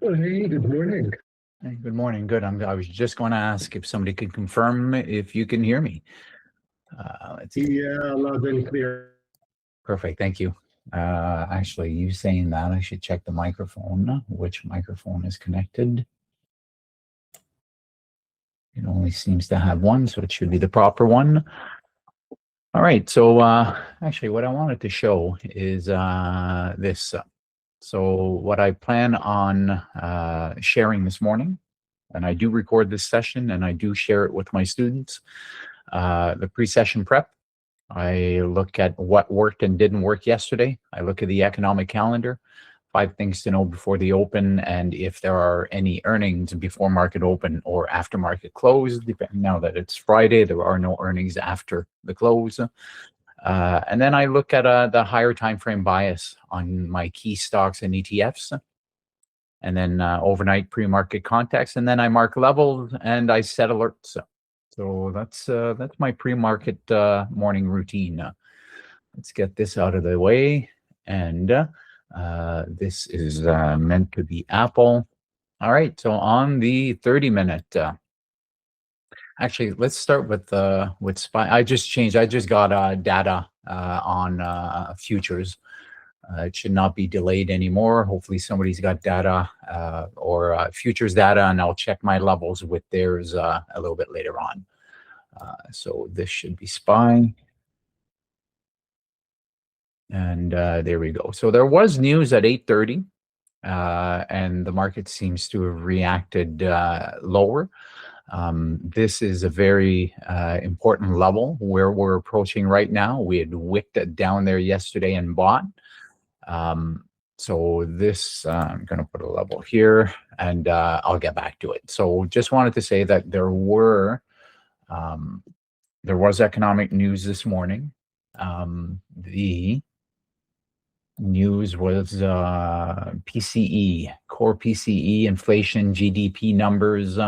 Well, hey, good morning. Hey, good morning. Good. I was just going to ask if somebody could confirm if you can hear me. Let's see. Yeah, loud and clear. Perfect. Thank you. Actually, you saying that, I should check the microphone. Which microphone is connected? It only seems to have one, so it should be the proper one. All right. So actually, what I wanted to show is this. So what I plan on sharing this morning, and I do record this session and I do share it with my students, the pre-session prep. I look at what worked and didn't work yesterday. I look at the economic calendar, 5 things to know before the open, and if there are any earnings before market open or after market close. Now that it's Friday, there are no earnings after the close. And then I look at the higher time frame bias on my key stocks and ETFs, and then overnight pre-market context, and then I mark levels and I set alerts. So that's my pre-market morning routine. Let's get this out of the way, and this is meant to be Apple. All right, so on the 30-minute. Actually, let's start with SPY. I just got data on futures. It should not be delayed anymore. Hopefully somebody's got data or futures data, and I'll check my levels with theirs a little bit later on. So this should be SPY. And there we go. So there was news at 8:30, and the market seems to have reacted lower. This is a very important level where we're approaching right now. We had wicked it down there yesterday and bought. So this, I'm going to put a level here, and I'll get back to it. So just wanted to say that there was economic news this morning. The news was PCE, core PCE, inflation, GDP numbers.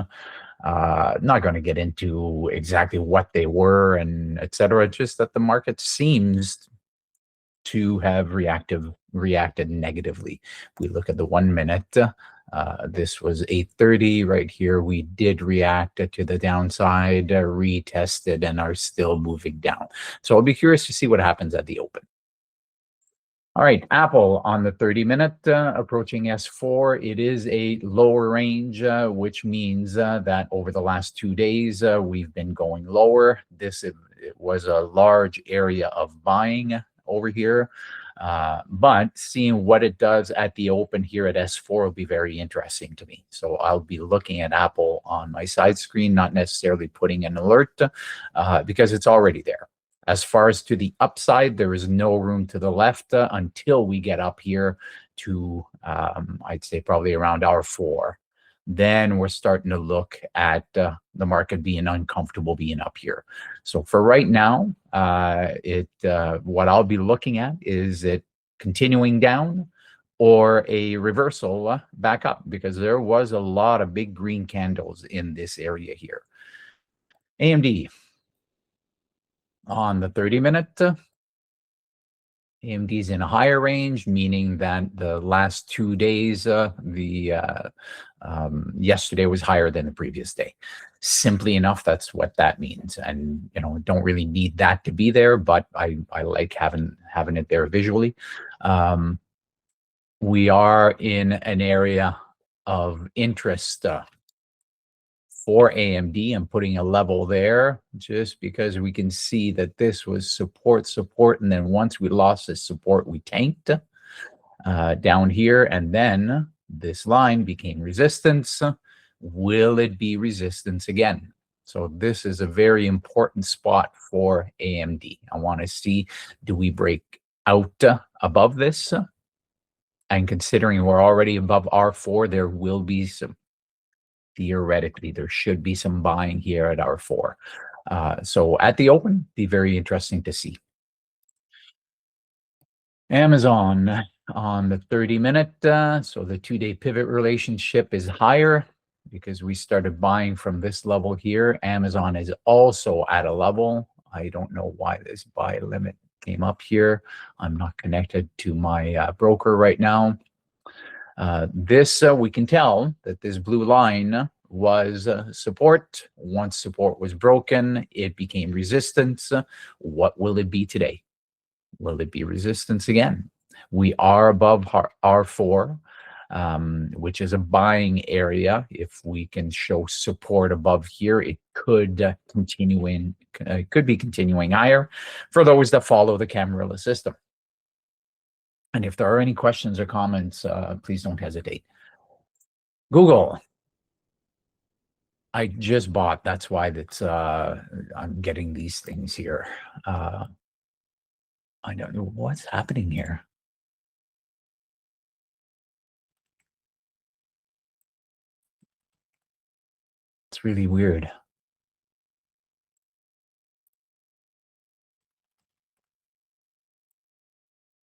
Not going to get into exactly what they were and etc. Just that the market seems to have reacted negatively. We look at the 1 minute. This was 8:30 right here. We did react to the downside, retested, and are still moving down. So I'll be curious to see what happens at the open. All right, Apple on the 30-minute, approaching S4. It is a lower range, which means that over the last 2 days, we've been going lower. It was a large area of buying over here. But seeing what it does at the open here at S4 will be very interesting to me. So I'll be looking at Apple on my side screen, not necessarily putting an alert because it's already there. As far as to the upside, there is no room to the left until we get up here to, I'd say probably around hour 4. Then we're starting to look at the market being uncomfortable being up here. So for right now, what I'll be looking at is it continuing down or a reversal back up, because there was a lot of big green candles in this area here. AMD on the 30-minute. AMD's in a higher range, meaning that the last 2 days, yesterday was higher than the previous day. Simply enough, that's what that means. And don't really need that to be there, but I like having it there visually. We are in an area of interest for AMD. I'm putting a level there just because we can see that this was support, and then once we lost this support, we tanked down here, and then this line became resistance. Will it be resistance again? So this is a very important spot for AMD. I want to see, do we break out above this? And considering we're already above R4, there will be some, theoretically, there should be some buying here at R4. So at the open, be very interesting to see. Amazon on the 30-minute. So the 2-day pivot relationship is higher because we started buying from this level here. Amazon is also at a level. I don't know why this buy limit came up here. I'm not connected to my broker right now. This we can tell that this blue line was support. Once support was broken, it became resistance. What will it be today? Will it be resistance again? We are above R4, which is a buying area. If we can show support above here, it could could be continuing higher for those that follow the Camarilla system. And if there are any questions or comments, please don't hesitate. Google. I just bought. That's why I'm getting these things here. I don't know what's happening here. It's really weird.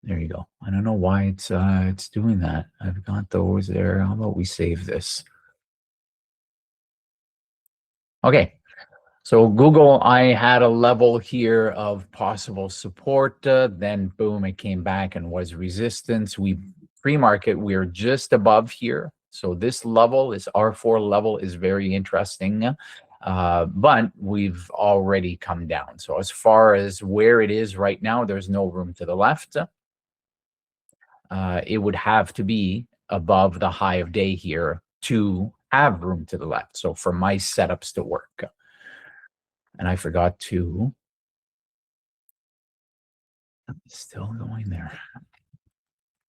There you go. I don't know why it's doing that. I've got those there. How about we save this? Okay. So Google, I had a level here of possible support. Then boom, it came back and was resistance. Pre-market, we're just above here. So this level, this R4 level, is very interesting. But we've already come down. So as far as where it is right now, there's no room to the left. It would have to be above the high of day here to have room to the left. So for my setups to work. And I forgot to, I'm still going there.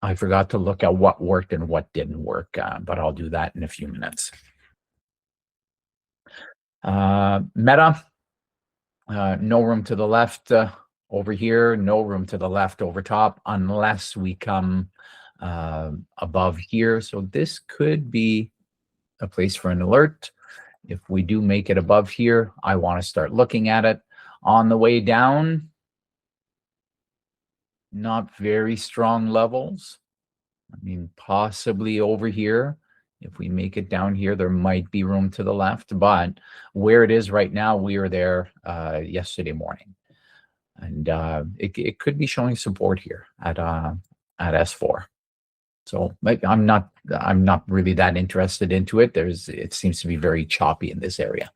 I forgot to look at what worked and what didn't work, but I'll do that in a few minutes. Meta, no room to the left over here, no room to the left over top unless we come above here. So this could be a place for an alert. If we do make it above here, I want to start looking at it. On the way down, not very strong levels. I mean, possibly over here. If we make it down here, there might be room to the left. But where it is right now, we were there yesterday morning. And it could be showing support here at S4. So I'm not really that interested into it. It seems to be very choppy in this area.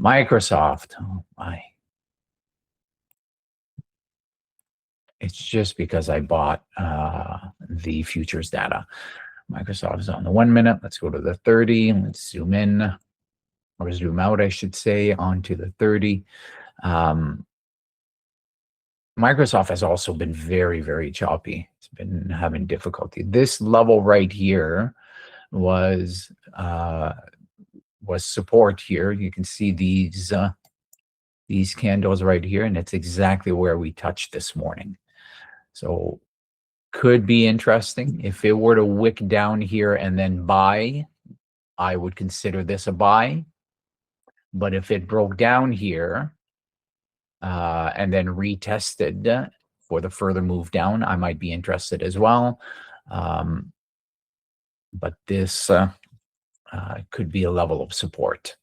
Microsoft, oh my. It's just because I bought the futures data. Microsoft is on the 1 minute. Let's go to the 30. Let's zoom in, or zoom out, I should say, onto the 30. Microsoft has also been very, very choppy. It's been having difficulty. This level right here was support here. You can see these candles right here, and it's exactly where we touched this morning. So could be interesting. If it were to wick down here and then buy, I would consider this a buy. But if it broke down here, and then retested for the further move down, I might be interested as well. But this could be a level of support,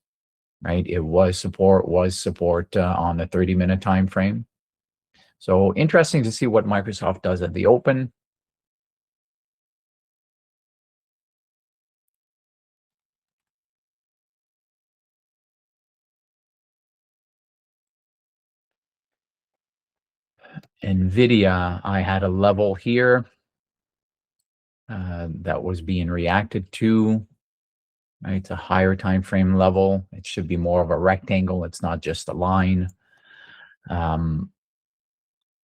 right? It was support on the 30-minute time frame. So interesting to see what Microsoft does at the open. NVIDIA, I had a level here that was being reacted to. Right? It's a higher time frame level. It should be more of a rectangle. It's not just a line.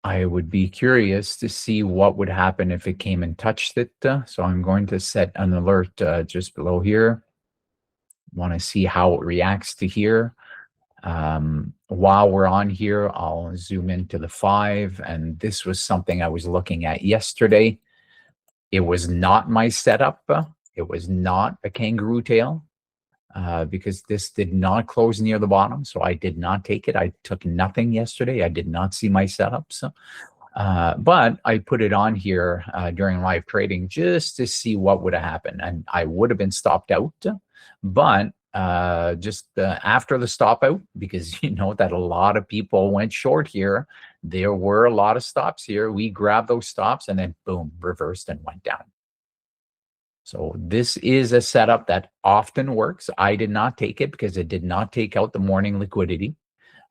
I would be curious to see what would happen if it came and touched it. So I'm going to set an alert just below here. Want to see how it reacts to here. While we're on here, I'll zoom into the 5, and this was something I was looking at yesterday. It was not my setup. It was not a kangaroo tail because this did not close near the bottom, so I did not take it. I took nothing yesterday. I did not see my setups. But I put it on here during live trading just to see what would have happened, and I would have been stopped out, but just after the stop out, because you know that a lot of people went short here. There were a lot of stops here. We grabbed those stops and then boom, reversed and went down. So this is a setup that often works. I did not take it because it did not take out the morning liquidity,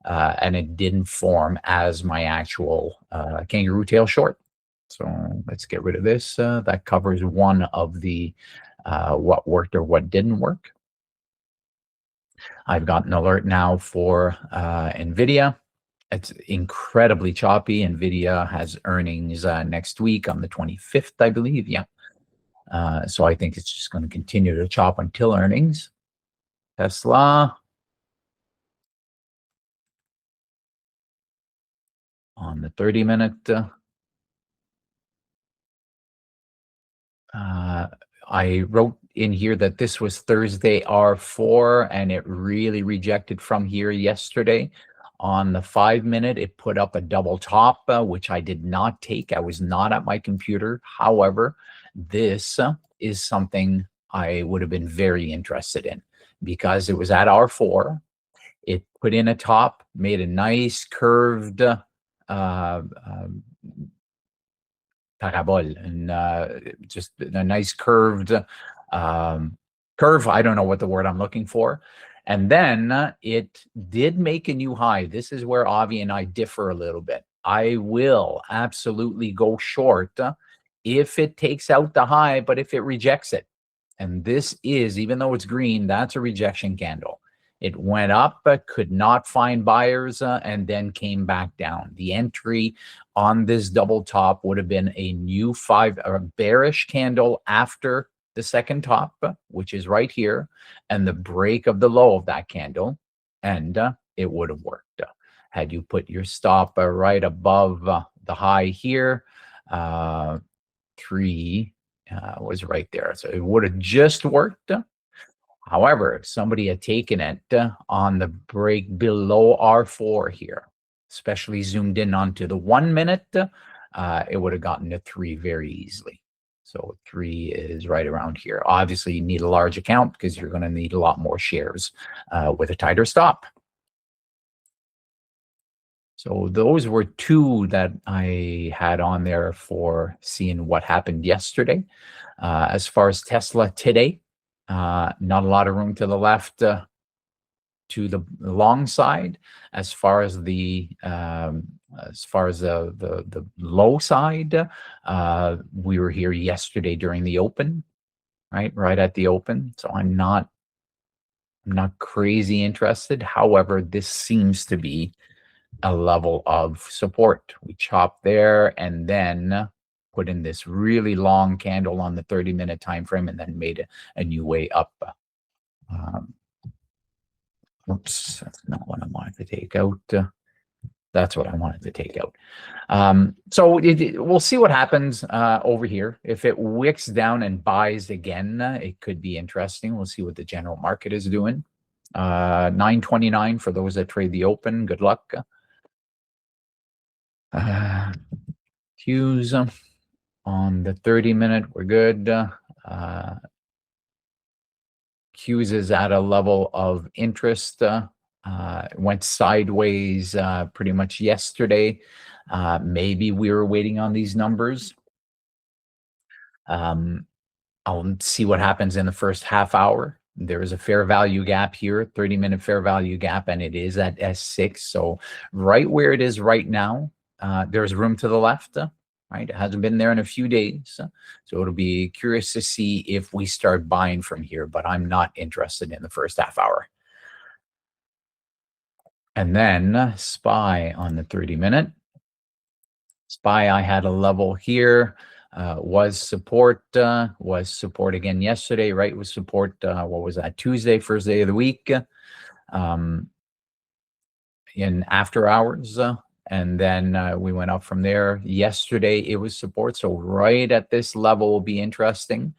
and it didn't form as my actual kangaroo tail short. So let's get rid of this. That covers one of the what worked or what didn't work. I've got an alert now for NVIDIA. It's incredibly choppy. NVIDIA has earnings next week on the 25th, I believe. Yeah. So I think it's just going to continue to chop until earnings. Tesla on the 30-minute. I wrote in here that this was Thursday R4, and it really rejected from here yesterday. On the 5-minute, it put up a double top, which I did not take. I was not at my computer. However, this is something I would have been very interested in because it was at R4. It put in a top, made a nice curved parabole, and just a nice curved curve. I don't know what the word I'm looking for. And then it did make a new high. This is where Avi and I differ a little bit. I will absolutely go short if it takes out the high, but if it rejects it. And this is, even though it's green, that's a rejection candle. It went up, could not find buyers, and then came back down. The entry on this double top would have been a new bearish candle after the second top, which is right here, and the break of the low of that candle, and it would have worked. Had you put your stop right above the high here, 3 was right there. So it would have just worked. However, if somebody had taken it on the break below R4 here, especially zoomed in onto the 1-minute, it would have gotten to 3 very easily. So 3 is right around here. Obviously, you need a large account because you're going to need a lot more shares with a tighter stop. So those were 2 that I had on there for seeing what happened yesterday. As far as Tesla today, not a lot of room to the left to the long side. As far as the low side, we were here yesterday during the open, right at the open. So I'm not crazy interested. However, this seems to be a level of support. We chopped there and then put in this really long candle on the 30-minute time frame, and then made a new way up. Oops, that's not what I wanted to take out. That's what I wanted to take out. So we'll see what happens over here. If it wicks down and buys again, it could be interesting. We'll see what the general market is doing. 929 for those that trade the open. Good luck. Qs on the 30-minute, we're good. Qs is at a level of interest. Went sideways pretty much yesterday. Maybe we were waiting on these numbers. I'll see what happens in the first half hour. There is a fair value gap here, 30-minute fair value gap, and it is at S6. So right where it is right now, there's room to the left, right? It hasn't been there in a few days. So it'll be curious to see if we start buying from here, but I'm not interested in the first half hour. And then SPY on the 30-minute. SPY, I had a level here, was support again yesterday, right? Was support, what was that, Tuesday, first day of the week, in after hours. And then we went up from there. Yesterday, it was support. So right at this level will be interesting.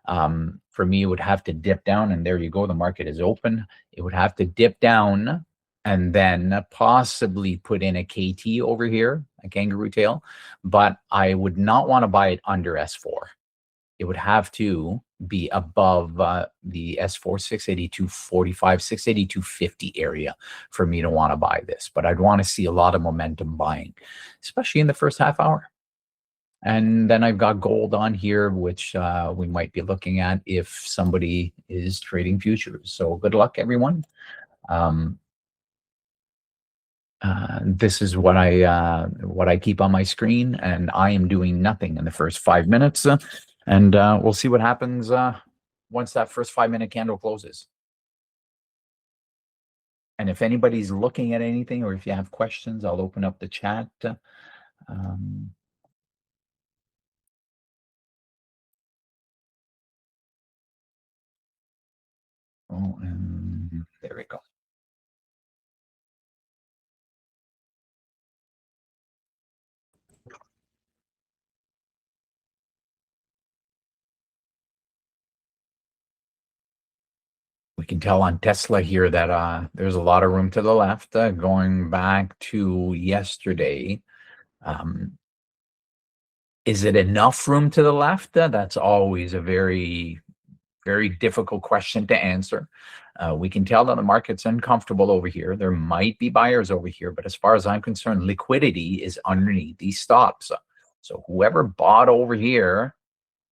For me, it would have to dip down. And there you go. The market is open. It would have to dip down and then possibly put in a KT over here, a kangaroo tail. But I would not want to buy it under S4. It would have to be above the S4 682.45, 682.50 area for me to want to buy this. But I'd want to see a lot of momentum buying, especially in the first half hour. And then I've got gold on here, which we might be looking at if somebody is trading futures. So good luck, everyone. This is what I keep on my screen, and I am doing nothing in the first 5 minutes, and we'll see what happens once that first 5-minute candle closes. And if anybody's looking at anything, or if you have questions, I'll open up the chat. There we go. We can tell on Tesla here that there's a lot of room to the left. Going back to yesterday, is it enough room to the left? That's always a very, very difficult question to answer. We can tell that the market's uncomfortable over here. There might be buyers over here, but as far as I'm concerned, liquidity is underneath these stops. So whoever bought over here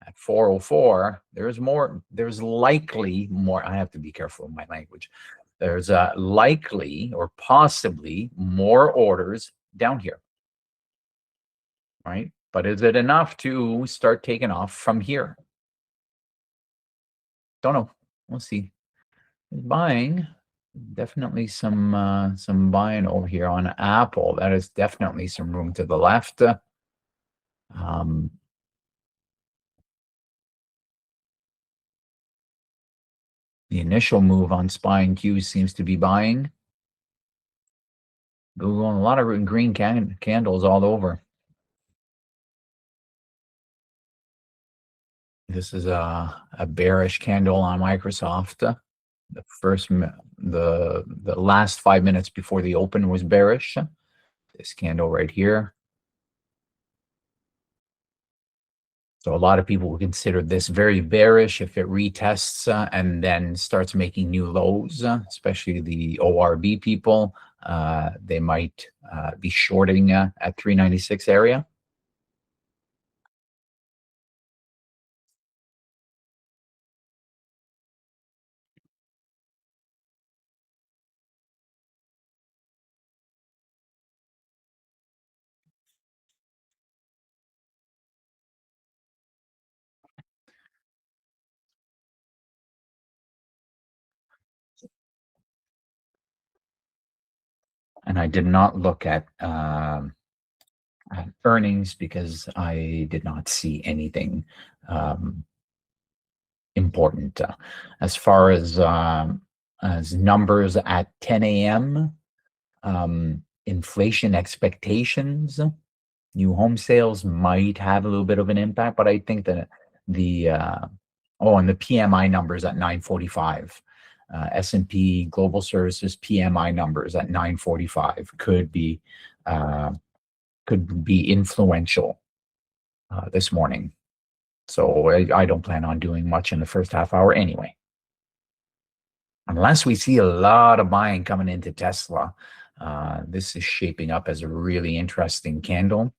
at 404, there's likely more. I have to be careful with my language. There's likely or possibly more orders down here, right? But is it enough to start taking off from here? Don't know. We'll see. Buying, definitely some buying over here on Apple. That is definitely some room to the left. The initial move on SPY and Q seems to be buying. Google, a lot of green candles all over. This is a bearish candle on Microsoft. The last 5 minutes before the open was bearish. This candle right here. So a lot of people will consider this very bearish if it retests and then starts making new lows, especially the ORB people. They might be shorting at 396 area. And I did not look at earnings because I did not see anything important. As far as numbers at 10 a.m., inflation expectations, new home sales might have a little bit of an impact, but I think that and the PMI numbers at 9:45. S&P Global Services PMI numbers at 9:45 could be influential this morning. So I don't plan on doing much in the first half hour anyway. Unless we see a lot of buying coming into Tesla. This is shaping up as a really interesting candle.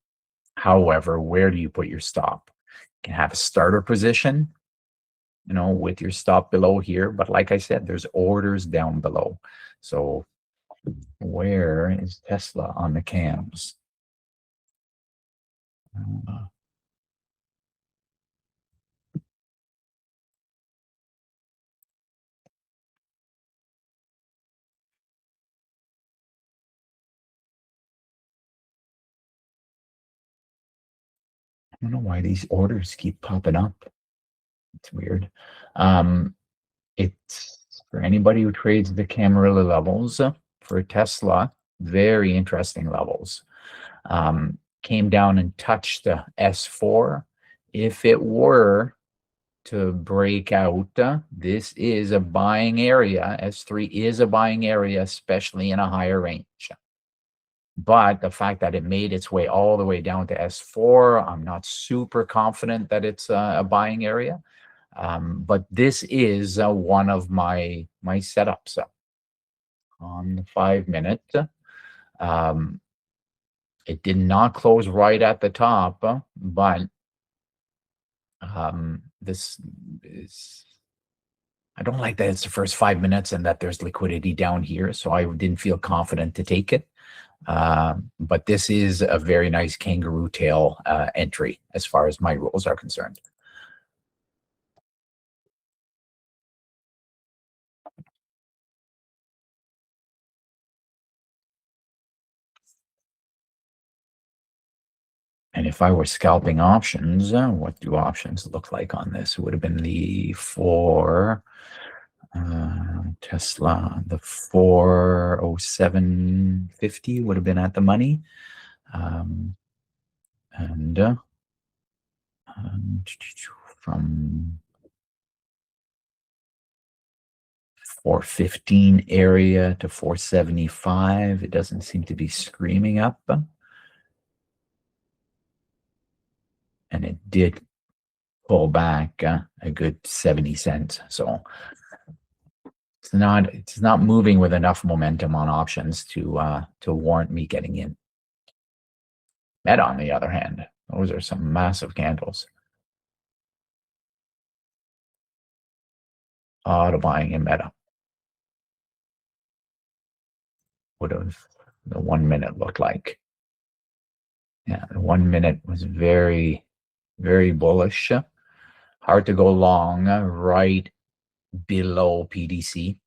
However, where do you put your stop? You can have a starter position, with your stop below here. But like I said, there's orders down below. So where is Tesla on the cams? I don't know why these orders keep popping up. It's weird. It's for anybody who trades the Camarilla levels. For Tesla, very interesting levels. Came down and touched the S4. If it were to break out, this is a buying area. S3 is a buying area, especially in a higher range. But the fact that it made its way all the way down to S4, I'm not super confident that it's a buying area. But this is one of my setups on the 5 minute. It did not close right at the top, but this is, I don't like that it's the first 5 minutes and that there's liquidity down here, so I didn't feel confident to take it. But this is a very nice kangaroo tail entry as far as my rules are concerned. And if I were scalping options, what do options look like on this? It would have been the 4 Tesla, the 407.50 would have been at the money. And from 415 area to 475, it doesn't seem to be screaming up. And it did pull back a good 70 cents. So it's not moving with enough momentum on options to warrant me getting in. Meta, on the other hand, those are some massive candles. Auto buying in Meta. What have the 1 minute looked like? Yeah, the 1 minute was very, very bullish. Hard to go long, right below PDC.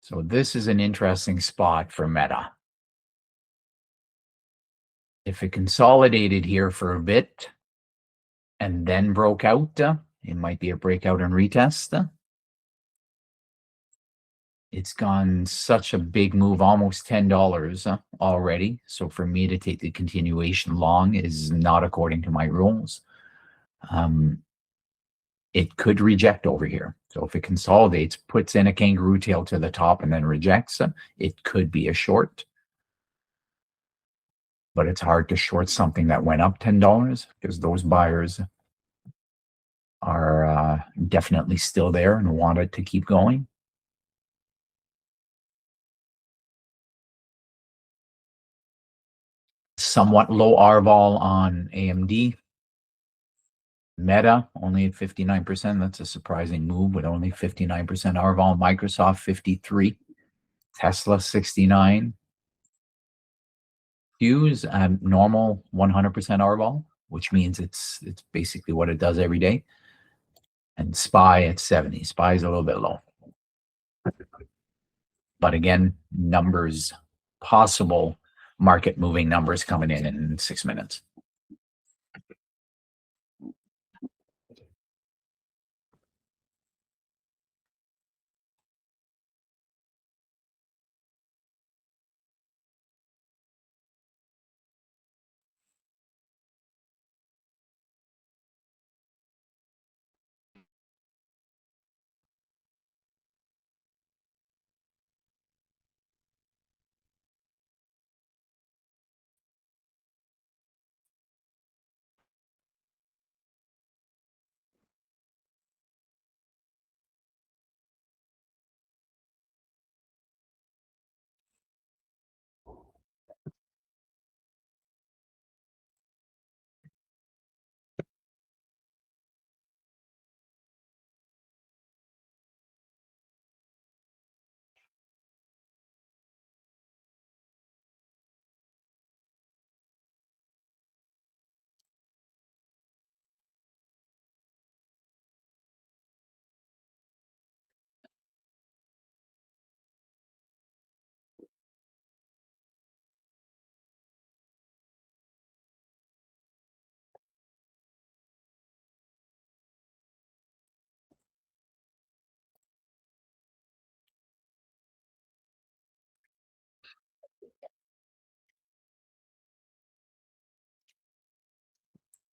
So this is an interesting spot for Meta. If it consolidated here for a bit and then broke out, it might be a breakout and retest. It's gone such a big move, almost $10 already. So for me to take the continuation long is not according to my rules. It could reject over here. So if it consolidates, puts in a kangaroo tail to the top and then rejects, it could be a short. But it's hard to short something that went up $10 because those buyers are definitely still there and want it to keep going. Somewhat low R-vol on AMD. Meta only at 59%. That's a surprising move with only 59% R-vol. Microsoft 53. Tesla 69. Hughes normal 100% R-vol, which means it's basically what it does every day. And SPY at 70. SPY is a little bit low. But again, numbers, possible market moving numbers coming in 6 minutes.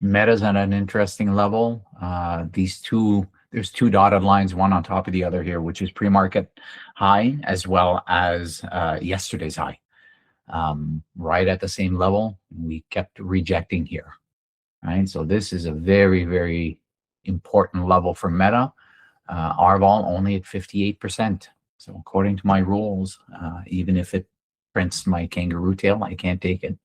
Meta's at an interesting level. There's two dotted lines, one on top of the other here, which is pre-market high as well as yesterday's high. Right at the same level. We kept rejecting here. Right, so this is a very, very important level for Meta. RVol only at 58%. So according to my rules, even if it prints my kangaroo tail, I can't take it.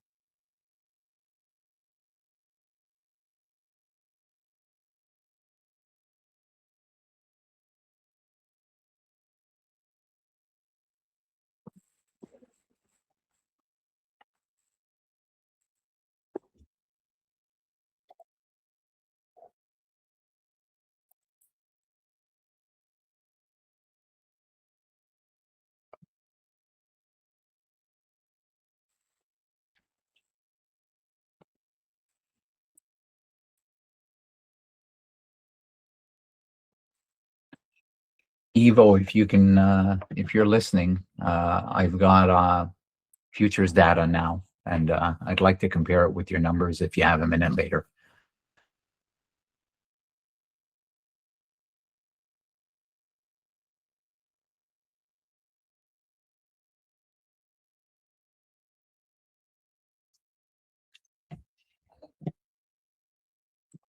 Evo, if you can, if you're listening, I've got futures data now, and I'd like to compare it with your numbers if you have a minute later.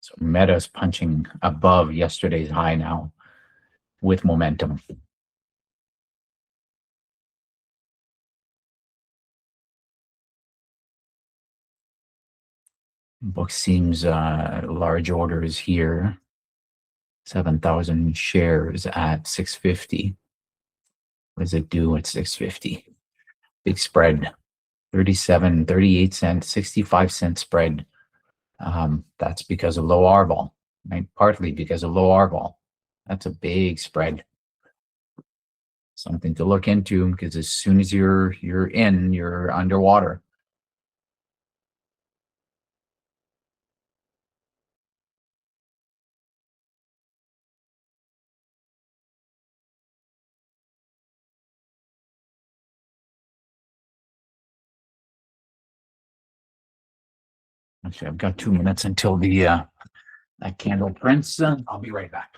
So Meta's punching above yesterday's high now with momentum. Book seems large orders here. 7,000 shares at 650. What does it do at 650? Big spread. 37, 38 cents, 65-cent spread. That's because of low RVol, right? Partly because of low RVol. That's a big spread. Something to look into, because as soon as you're in, you're underwater. Actually, I've got 2 minutes until the that candle prints. I'll be right back.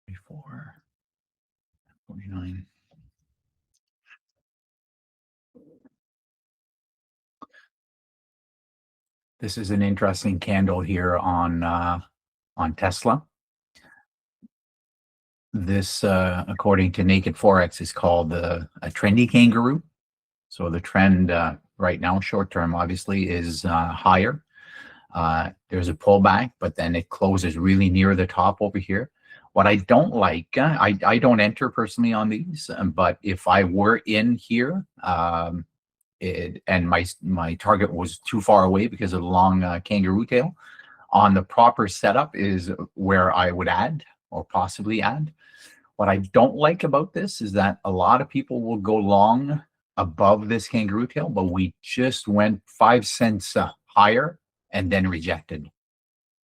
Before 49. This is an interesting candle here on on Tesla. This, according to Naked Forex, is called a trendy kangaroo. So the trend right now, short term, obviously, is higher. There's a pullback, but then it closes really near the top over here. What I don't like, I don't enter personally on these, but if I were in here, and my target was too far away because of the long kangaroo tail, on the proper setup is where I would add or possibly add. What I don't like about this is that a lot of people will go long above this kangaroo tail, but we just went 5 cents higher and then rejected.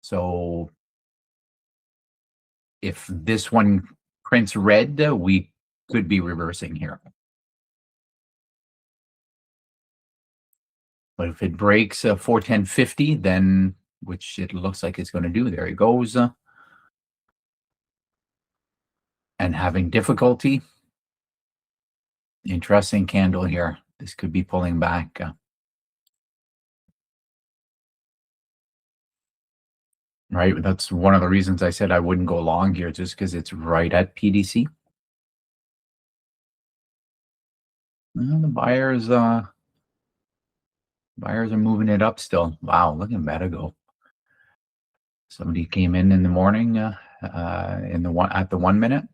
So if this one prints red, we could be reversing here. But if it breaks 410.50, then, which it looks like it's going to do, there it goes. And having difficulty. Interesting candle here. This could be pulling back. Right, that's one of the reasons I said I wouldn't go long here, just because it's right at PDC. Well, the buyers are moving it up still. Wow, look at Meta go. Somebody came in the morning at the 1 minute.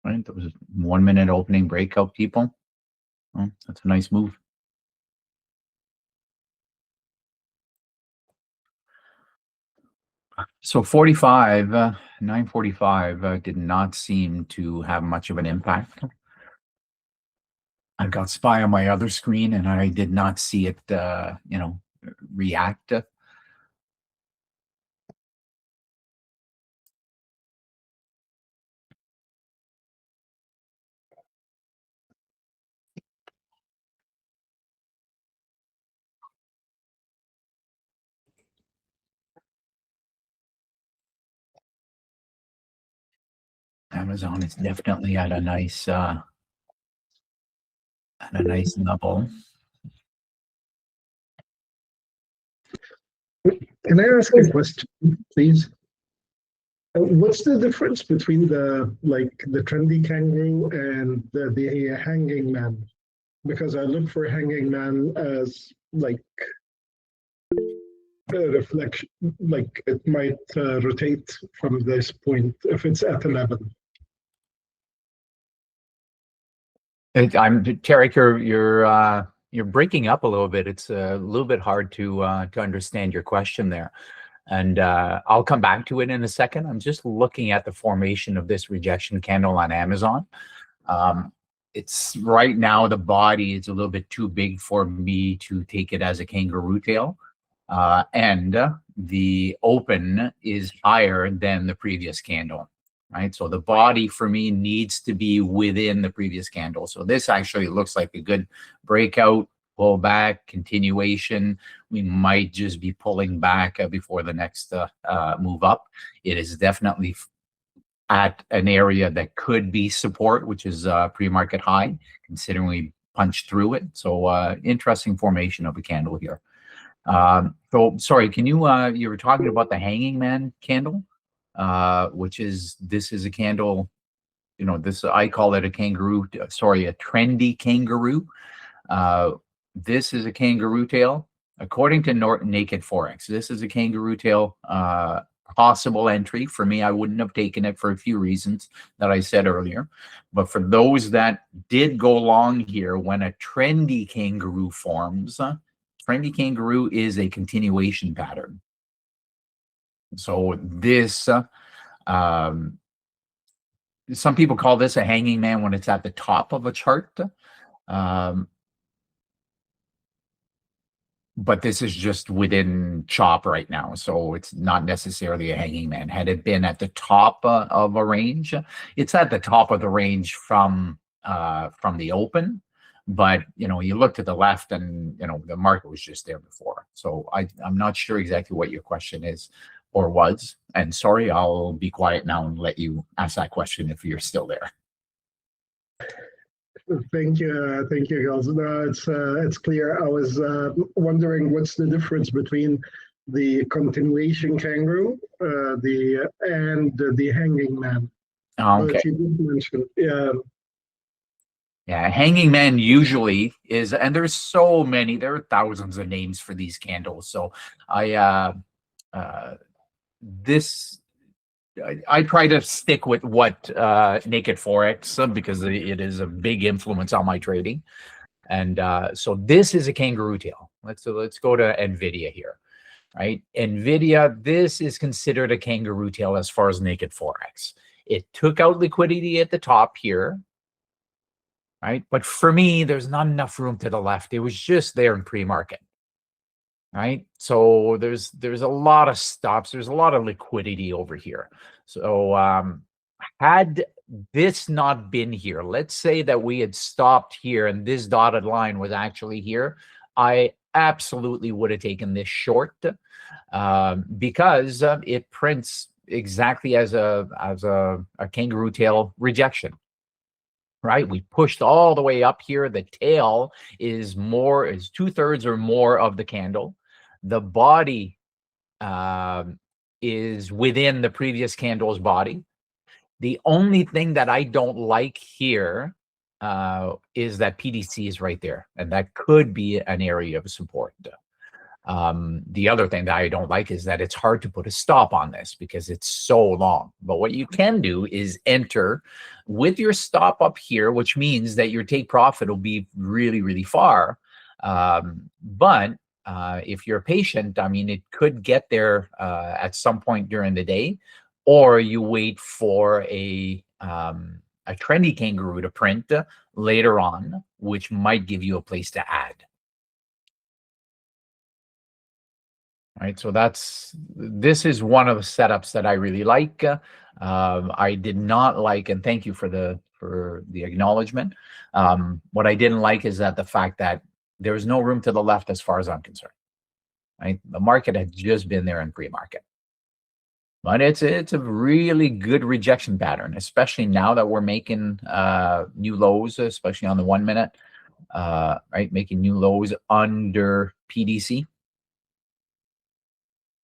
Right, there was 1 minute opening breakout, people. Oh, that's a nice move. So 945 did not seem to have much of an impact. I've got SPY on my other screen, and I did not see it, react. Amazon is definitely at a nice level. Can I ask a question, please? What's the difference between the trendy kangaroo and the hanging man? Because I look for hanging man as like a reflection, like it might rotate from this point if it's at 11. Tarek, you're breaking up a little bit. It's a little bit hard to understand your question there, and I'll come back to it in a second. I'm just looking at the formation of this rejection candle on Amazon. It's right now the body is a little bit too big for me to take it as a kangaroo tail, and the open is higher than the previous candle. Right, so the body for me needs to be within the previous candle. So this actually looks like a good breakout, pullback, continuation. We might just be pulling back before the next move up. It is definitely at an area that could be support, which is pre-market high, considering we punched through it. So interesting formation of a candle here. So sorry, can you were talking about the hanging man candle? Which is, this is a candle, this, I call it a kangaroo, a trendy kangaroo. This is a kangaroo tail. According to Naked Forex, this is a kangaroo tail possible entry. For me, I wouldn't have taken it for a few reasons that I said earlier. But for those that did go long here, when a trendy kangaroo forms, trendy kangaroo is a continuation pattern. So this, some people call this a hanging man when it's at the top of a chart. But this is just within chop right now, so it's not necessarily a hanging man. Had it been at the top of a range, it's at the top of the range from the open. But you look to the left, and the market was just there before. So I'm not sure exactly what your question is or was. And sorry, I'll be quiet now and let you ask that question if you're still there. Thank you, girls. No, it's clear. I was wondering what's the difference between the continuation kangaroo, and the hanging man. Okay. But you did mention, yeah. Yeah, hanging man usually is, and there's so many, there are thousands of names for these candles. So this I try to stick with what Naked Forex, because it is a big influence on my trading. And so this is a kangaroo tail. Let's go to NVIDIA here, right? NVIDIA, this is considered a kangaroo tail as far as Naked Forex. It took out liquidity at the top here, right? But for me, there's not enough room to the left. It was just there in pre-market, right? So there's a lot of stops. There's a lot of liquidity over here. So had this not been here, let's say that we had stopped here and this dotted line was actually here, I absolutely would have taken this short, because it prints exactly as a kangaroo tail rejection. Right, we pushed all the way up here. The tail is 2/3 or more of the candle. The body is within the previous candle's body. The only thing that I don't like here is that PDC is right there, and that could be an area of support. The other thing that I don't like is that it's hard to put a stop on this because it's so long. But what you can do is enter with your stop up here, which means that your take profit will be really, really far. But if you're patient, I mean, it could get there at some point during the day, or you wait for a trendy kangaroo to print later on, which might give you a place to add. Right, so this is one of the setups that I really like. I did not like, and thank you for the acknowledgement. What I didn't like is that the fact that there's no room to the left as far as I'm concerned. Right, the market had just been there in pre-market, but it's a really good rejection pattern, especially now that we're making new lows, especially on the 1 minute. Right, making new lows under PDC.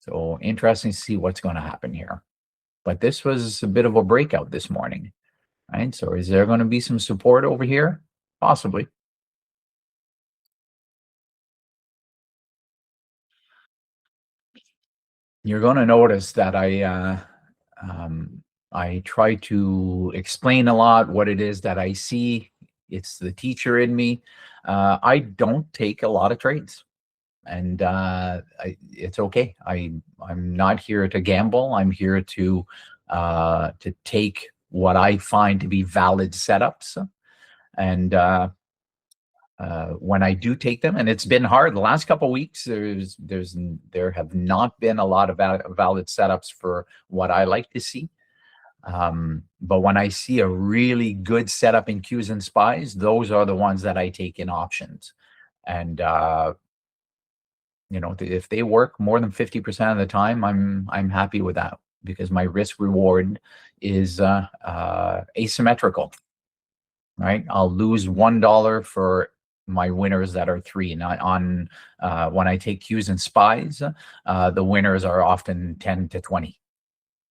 So interesting to see what's going to happen here. But this was a bit of a breakout this morning, right? So is there going to be some support over here? Possibly. You're going to notice that I try to explain a lot what it is that I see. It's the teacher in me. I don't take a lot of trades. And it's okay. I'm not here to gamble. I'm here to take what I find to be valid setups. And when I do take them, and it's been hard the last couple of weeks, there have not been a lot of valid setups for what I like to see. But when I see a really good setup in Qs and SPYs, those are the ones that I take in options. And you know, if they work more than 50% of the time, I'm happy with that, because my risk reward is asymmetrical, right? I'll lose $1 for my winners that are 3. Not on when I take Qs and SPYs, the winners are often 10 to 20.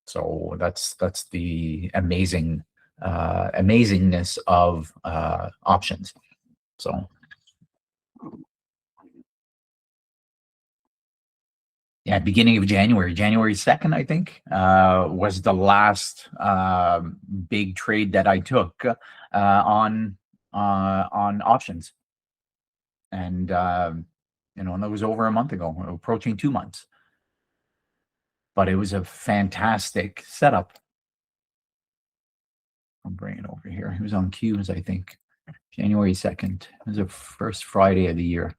So that's the amazingness of options. So. Yeah, beginning of January 2nd, I think, was the last big trade that I took on options, and you know, and that was over a month ago, approaching 2 months. But it was a fantastic setup. I'll bring it over here. It was on Qs, I think. January 2nd. It was the first Friday of the year.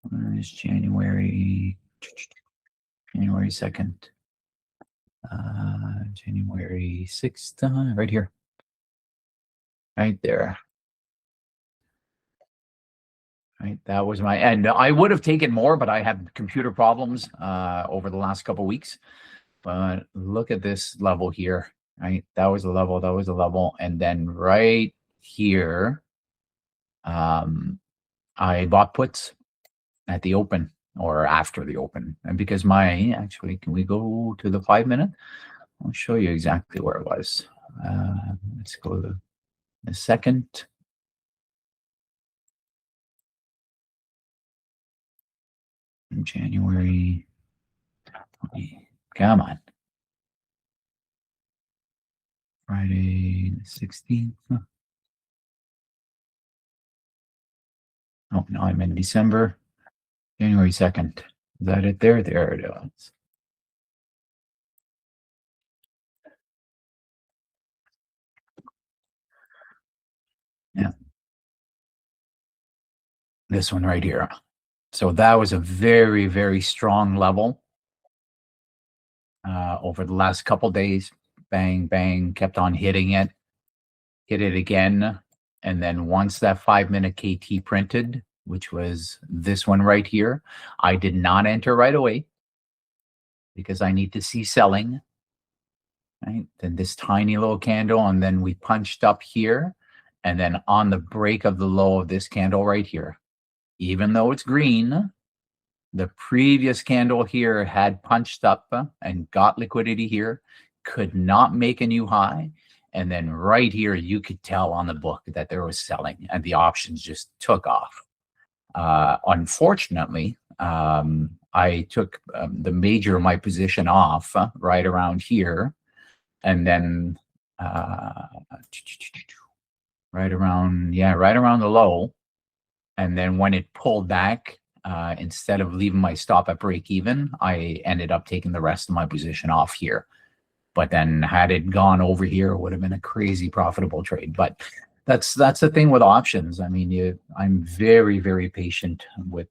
Where is January 2nd, January 6th, right here, right there. Right, that was my end. I would have taken more, but I had computer problems over the last couple of weeks. But look at this level here, right? That was a level, that was a level, and then right here, I bought puts at the open or after the open. And because actually, can we go to the 5 minute? I'll show you exactly where it was. Let's go to the second. January 20. Come on. Friday the 16th. Oh, no, I'm in December. January 2nd. Is that it there? There it is. Yeah. This one right here. So that was a very, very strong level over the last couple days. Bang, bang, kept on hitting it. Hit it again. And then once that 5 minute KT printed, which was this one right here, I did not enter right away because I need to see selling. Right? Then this tiny little candle, and then we punched up here. And then on the break of the low of this candle right here, even though it's green, the previous candle here had punched up and got liquidity here, could not make a new high. And then right here, you could tell on the book that there was selling and the options just took off. Unfortunately, I took the major of my position off right around here. And then right around the low. And then when it pulled back, instead of leaving my stop at break even, I ended up taking the rest of my position off here. But then had it gone over here, it would have been a crazy profitable trade. But that's the thing with options. I mean, I'm very, very patient with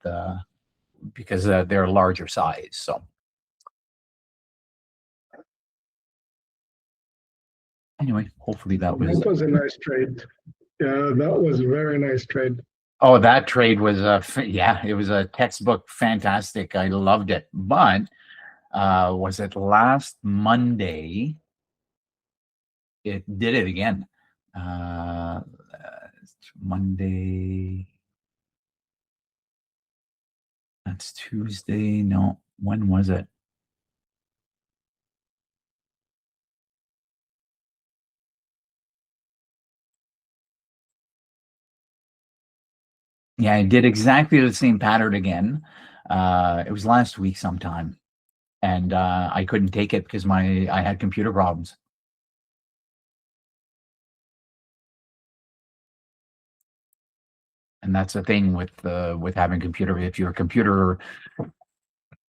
because they're a larger size. So anyway, hopefully that was a nice trade. Yeah, that was a very nice trade. Oh, that trade was yeah, it was a textbook fantastic. I loved it. But was it last Monday? It did it again. Monday. That's Tuesday. No, when was it? Yeah, I did exactly the same pattern again. It was last week sometime, and I couldn't take it because I had computer problems. And that's the thing with having computer. If your computer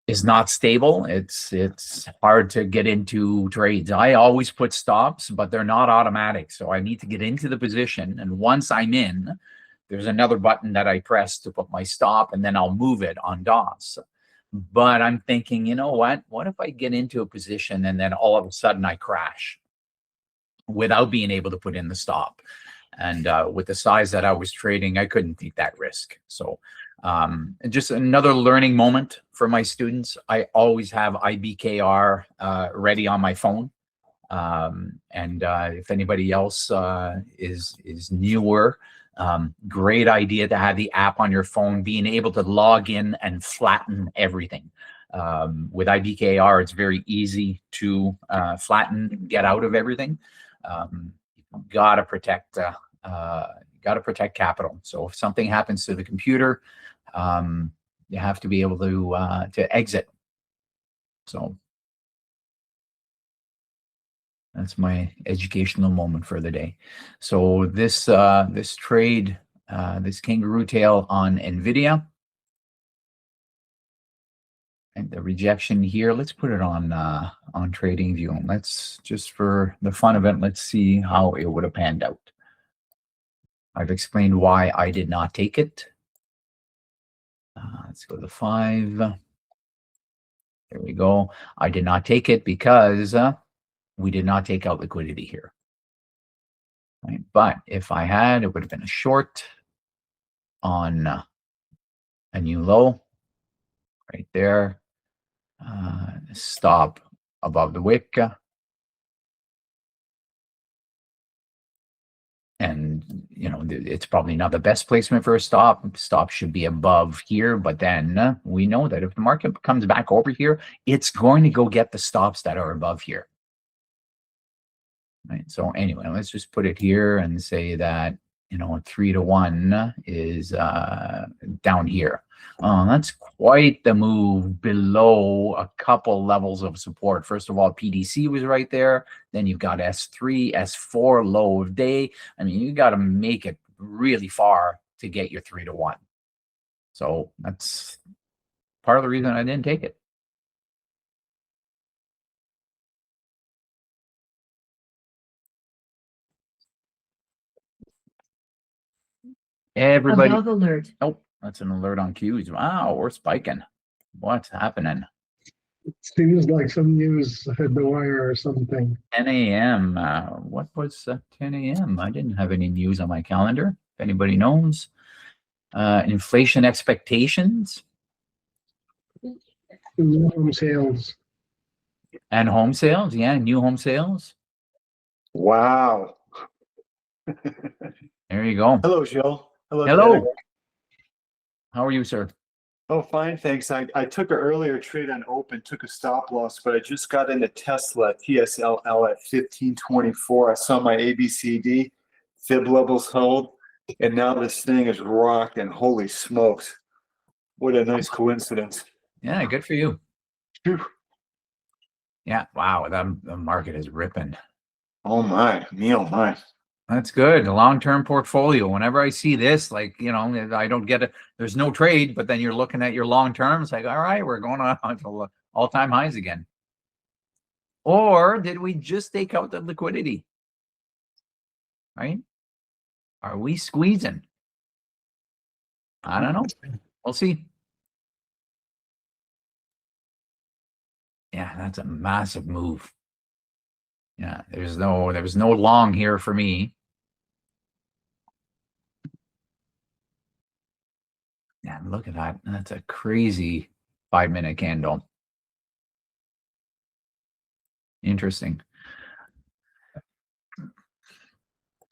is not stable, it's hard to get into trades. I always put stops, but they're not automatic. So I need to get into the position. And once I'm in, there's another button that I press to put my stop, and then I'll move it on DOS. But I'm thinking, you know what? What if I get into a position and then all of a sudden I crash without being able to put in the stop? And with the size that I was trading, I couldn't take that risk. So just another learning moment for my students. I always have IBKR ready on my phone. And if anybody else is newer, great idea to have the app on your phone, being able to log in and flatten everything. With IBKR, it's very easy to flatten, get out of everything. Gotta protect capital. So if something happens to the computer, you have to be able to exit. So that's my educational moment for the day. So this trade, this kangaroo tail on NVIDIA, and the rejection here. Let's put it on TradingView, and let's just for the fun of it, let's see how it would have panned out. I've explained why I did not take it. Let's go to 5. There we go. I did not take it because we did not take out liquidity here. Right? But if I had, it would have been a short on a new low right there. Stop above the wick. And, it's probably not the best placement for a stop. Stop should be above here, but then we know that if the market comes back over here, it's going to go get the stops that are above here. Right. So anyway, let's just put it here and say that, 3-to-1 is down here. That's quite the move below a couple levels of support. First of all, PDC was right there. Then you've got S3, S4, low of day. I mean, you got to make it really far to get your 3-to-1. So that's part of the reason I didn't take it. Everybody. Above alert. Oh, that's an alert on Qs. Wow, we're spiking. What's happening? It seems like some news hit the wire or something. 10 a.m. What was 10 a.m.? I didn't have any news on my calendar. If anybody knows. Inflation expectations. New home sales. And home sales. Yeah, new home sales. Wow. There you go. Hello, Joe. Hello. Derek. How are you, sir? Oh, fine, thanks. I took an earlier trade on open, took a stop loss, but I just got into Tesla TSLL at 1524. I saw my ABCD fib levels hold, and now this thing is rocking. Holy smokes. What a nice coincidence. Yeah, good for you. Phew. Yeah, wow, the market is ripping. Oh my, me oh my. That's good. A long-term portfolio. Whenever I see this, like, I don't get it. There's no trade, but then you're looking at your long-term. It's like, all right, we're going on to all-time highs again. Or did we just take out the liquidity? Right? Are we squeezing? I don't know. We'll see. Yeah, that's a massive move. Yeah, there was no long here for me. Yeah, look at that. That's a crazy 5-minute candle. Interesting.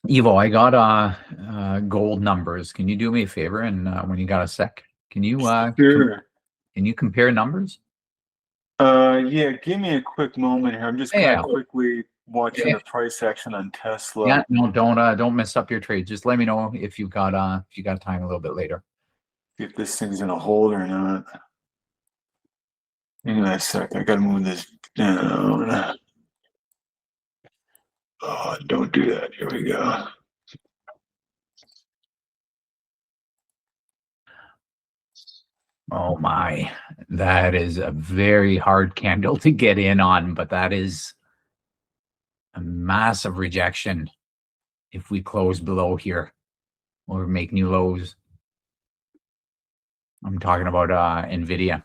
Evo, I got gold numbers. Can you do me a favor? And when you got a sec, can you Sure. can you compare numbers? Yeah, give me a quick moment here. I'm just Yeah. quickly watching the price action on Tesla. Yeah, no, don't mess up your trade. Just let me know if you got time a little bit later. If this thing's gonna hold or not. Hang on a sec. I gotta move this down. Oh, don't do that. Here we go. Oh my, that is a very hard candle to get in on, but that is a massive rejection if we close below here or make new lows. I'm talking about NVIDIA.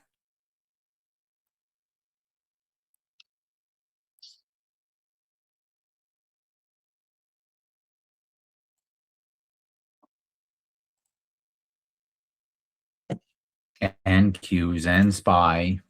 And Qs and SPY.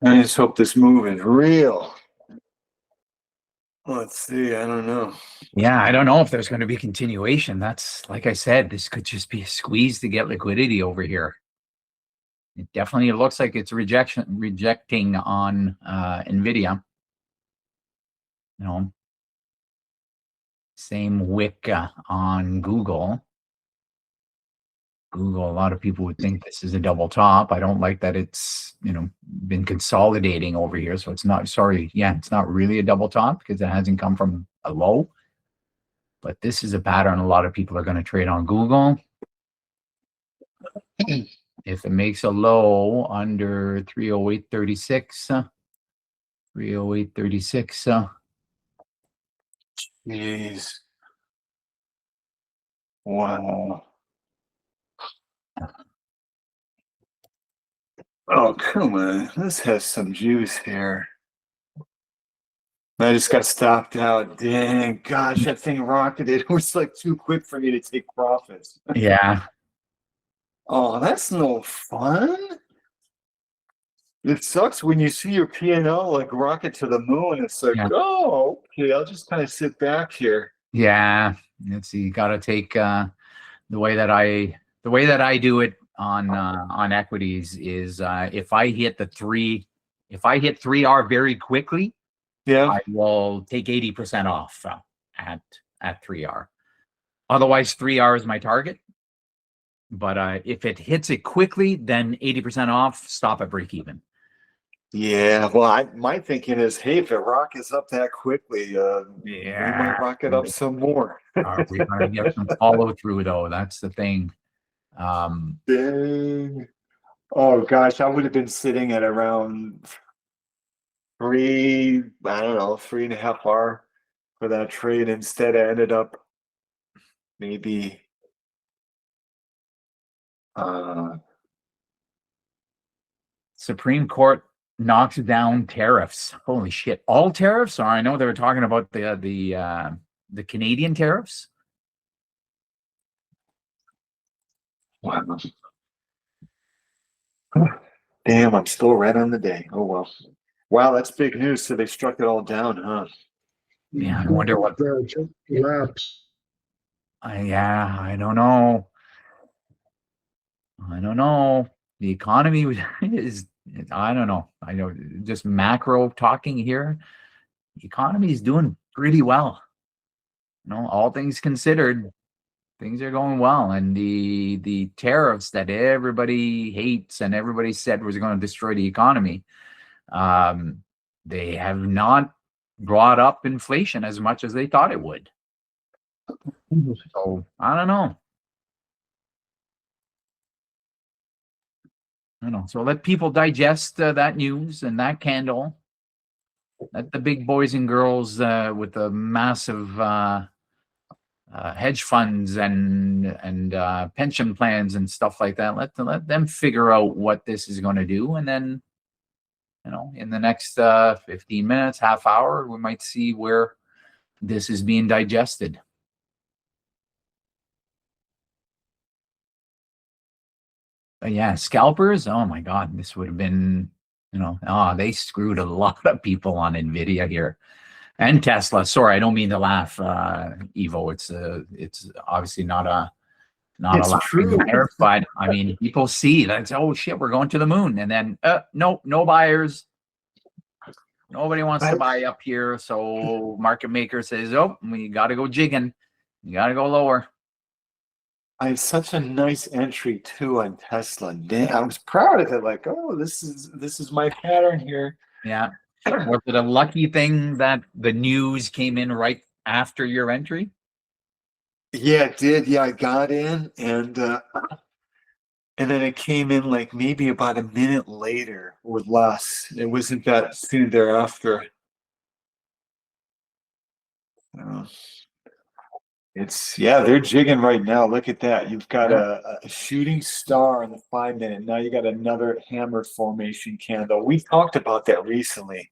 I just hope this move is real. Let's see. I don't know. Yeah, I don't know if there's going to be continuation. That's, like I said, this could just be a squeeze to get liquidity over here. It definitely looks like it's rejecting on NVIDIA. Same wick on Google. Google, a lot of people would think this is a double top. I don't like that it's, been consolidating over here. So it's not, it's not really a double top because it hasn't come from a low. But this is a pattern a lot of people are going to trade on Google. If it makes a low under 308.36, 308.36. Jeez. Wow. Oh, come on. This has some juice here. I just got stopped out. Dang, gosh, that thing rocketed. It was like too quick for me to take profits. Yeah. Oh, that's no fun. It sucks when you see your P&L like rocket to the moon. It's like, Yeah. oh, okay, I'll just kind of sit back here. Yeah. Let's see. Got to take the way that I do it on equities is if I hit 3R very quickly, Yeah. I will take 80% off at 3R. Otherwise, 3R is my target. But if it hits it quickly, then 80% off, stop at break even. Yeah, well, my thinking is, hey, if it rockets up that quickly, we might rocket up some more. We're going to get some follow through, though. That's the thing. Dang. Oh gosh, I would have been sitting at around 3.5 R for that trade. Instead, I ended up maybe Supreme Court knocks down tariffs. Holy shit! All tariffs? Or I know they were talking about the Canadian tariffs. wow. Damn, I'm still right on the day. Oh well. Wow, that's big news. So they struck it all down, huh? Yeah, I wonder what. The lapse. Yeah, I don't know. The economy is. I don't know. I know just macro talking here. The economy is doing pretty well. All things considered, things are going well, and the tariffs that everybody hates and everybody said was going to destroy the economy, they have not brought up inflation as much as they thought it would. So I don't know. So let people digest that news and that candle. Let the big boys and girls with the massive hedge funds and pension plans and stuff like that. Let them figure out what this is going to do, and then in the next 15 minutes, half hour, we might see where this is being digested. But yeah, scalpers. Oh my God, this would have been, they screwed a lot of people on Nvidia here. And Tesla. Sorry, I don't mean to laugh, Evo. It's obviously not a laughing matter, but I mean, people see that's, oh shit, we're going to the moon, and then no buyers. Nobody wants to buy up here, so market maker says, oh, we got to go jigging. You got to go lower. I had such a nice entry too on Tesla. I was proud of it. Like, oh, this is my pattern here. Yeah. Was it a lucky thing that the news came in right after your entry? Yeah, it did. Yeah, I got in, and then it came in like maybe about a minute later or less. It wasn't that soon thereafter. They're jigging right now. Look at that. You've got a shooting star in the 5-minute. Now you got another hammer formation candle. We talked about that recently.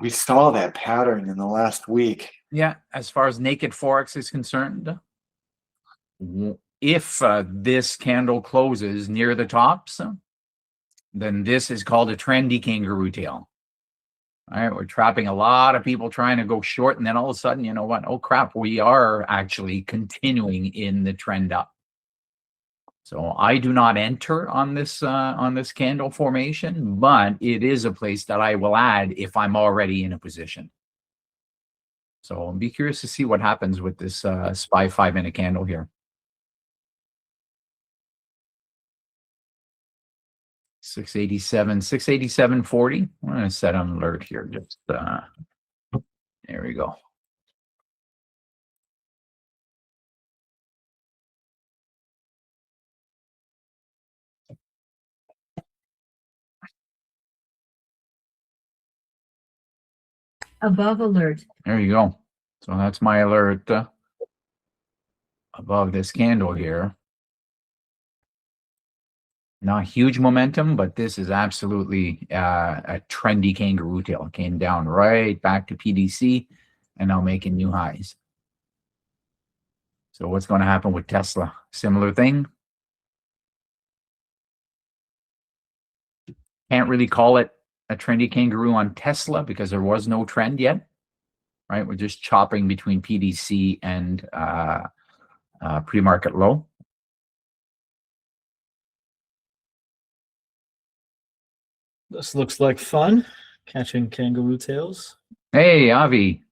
We saw that pattern in the last week. Yeah, as far as naked Forex is concerned, if this candle closes near the tops, then this is called a trendy kangaroo tail. All right, we're trapping a lot of people trying to go short, and then all of a sudden, you know what? Oh crap, we are actually continuing in the trend up. So I do not enter on this candle formation, but it is a place that I will add if I'm already in a position. So I'll be curious to see what happens with this SPY 5-minute candle here. 687.40. I'm going to set an alert here. Just there we go. Above alert. There you go. So that's my alert above this candle here. Not huge momentum, but this is absolutely a trendy kangaroo tail. Came down right back to PDC and now making new highs. So what's going to happen with Tesla? Similar thing. Can't really call it a trendy kangaroo on Tesla because there was no trend yet, right? We're just chopping between PDC and pre-market low. This looks like fun, catching kangaroo tails. Hey, Avi.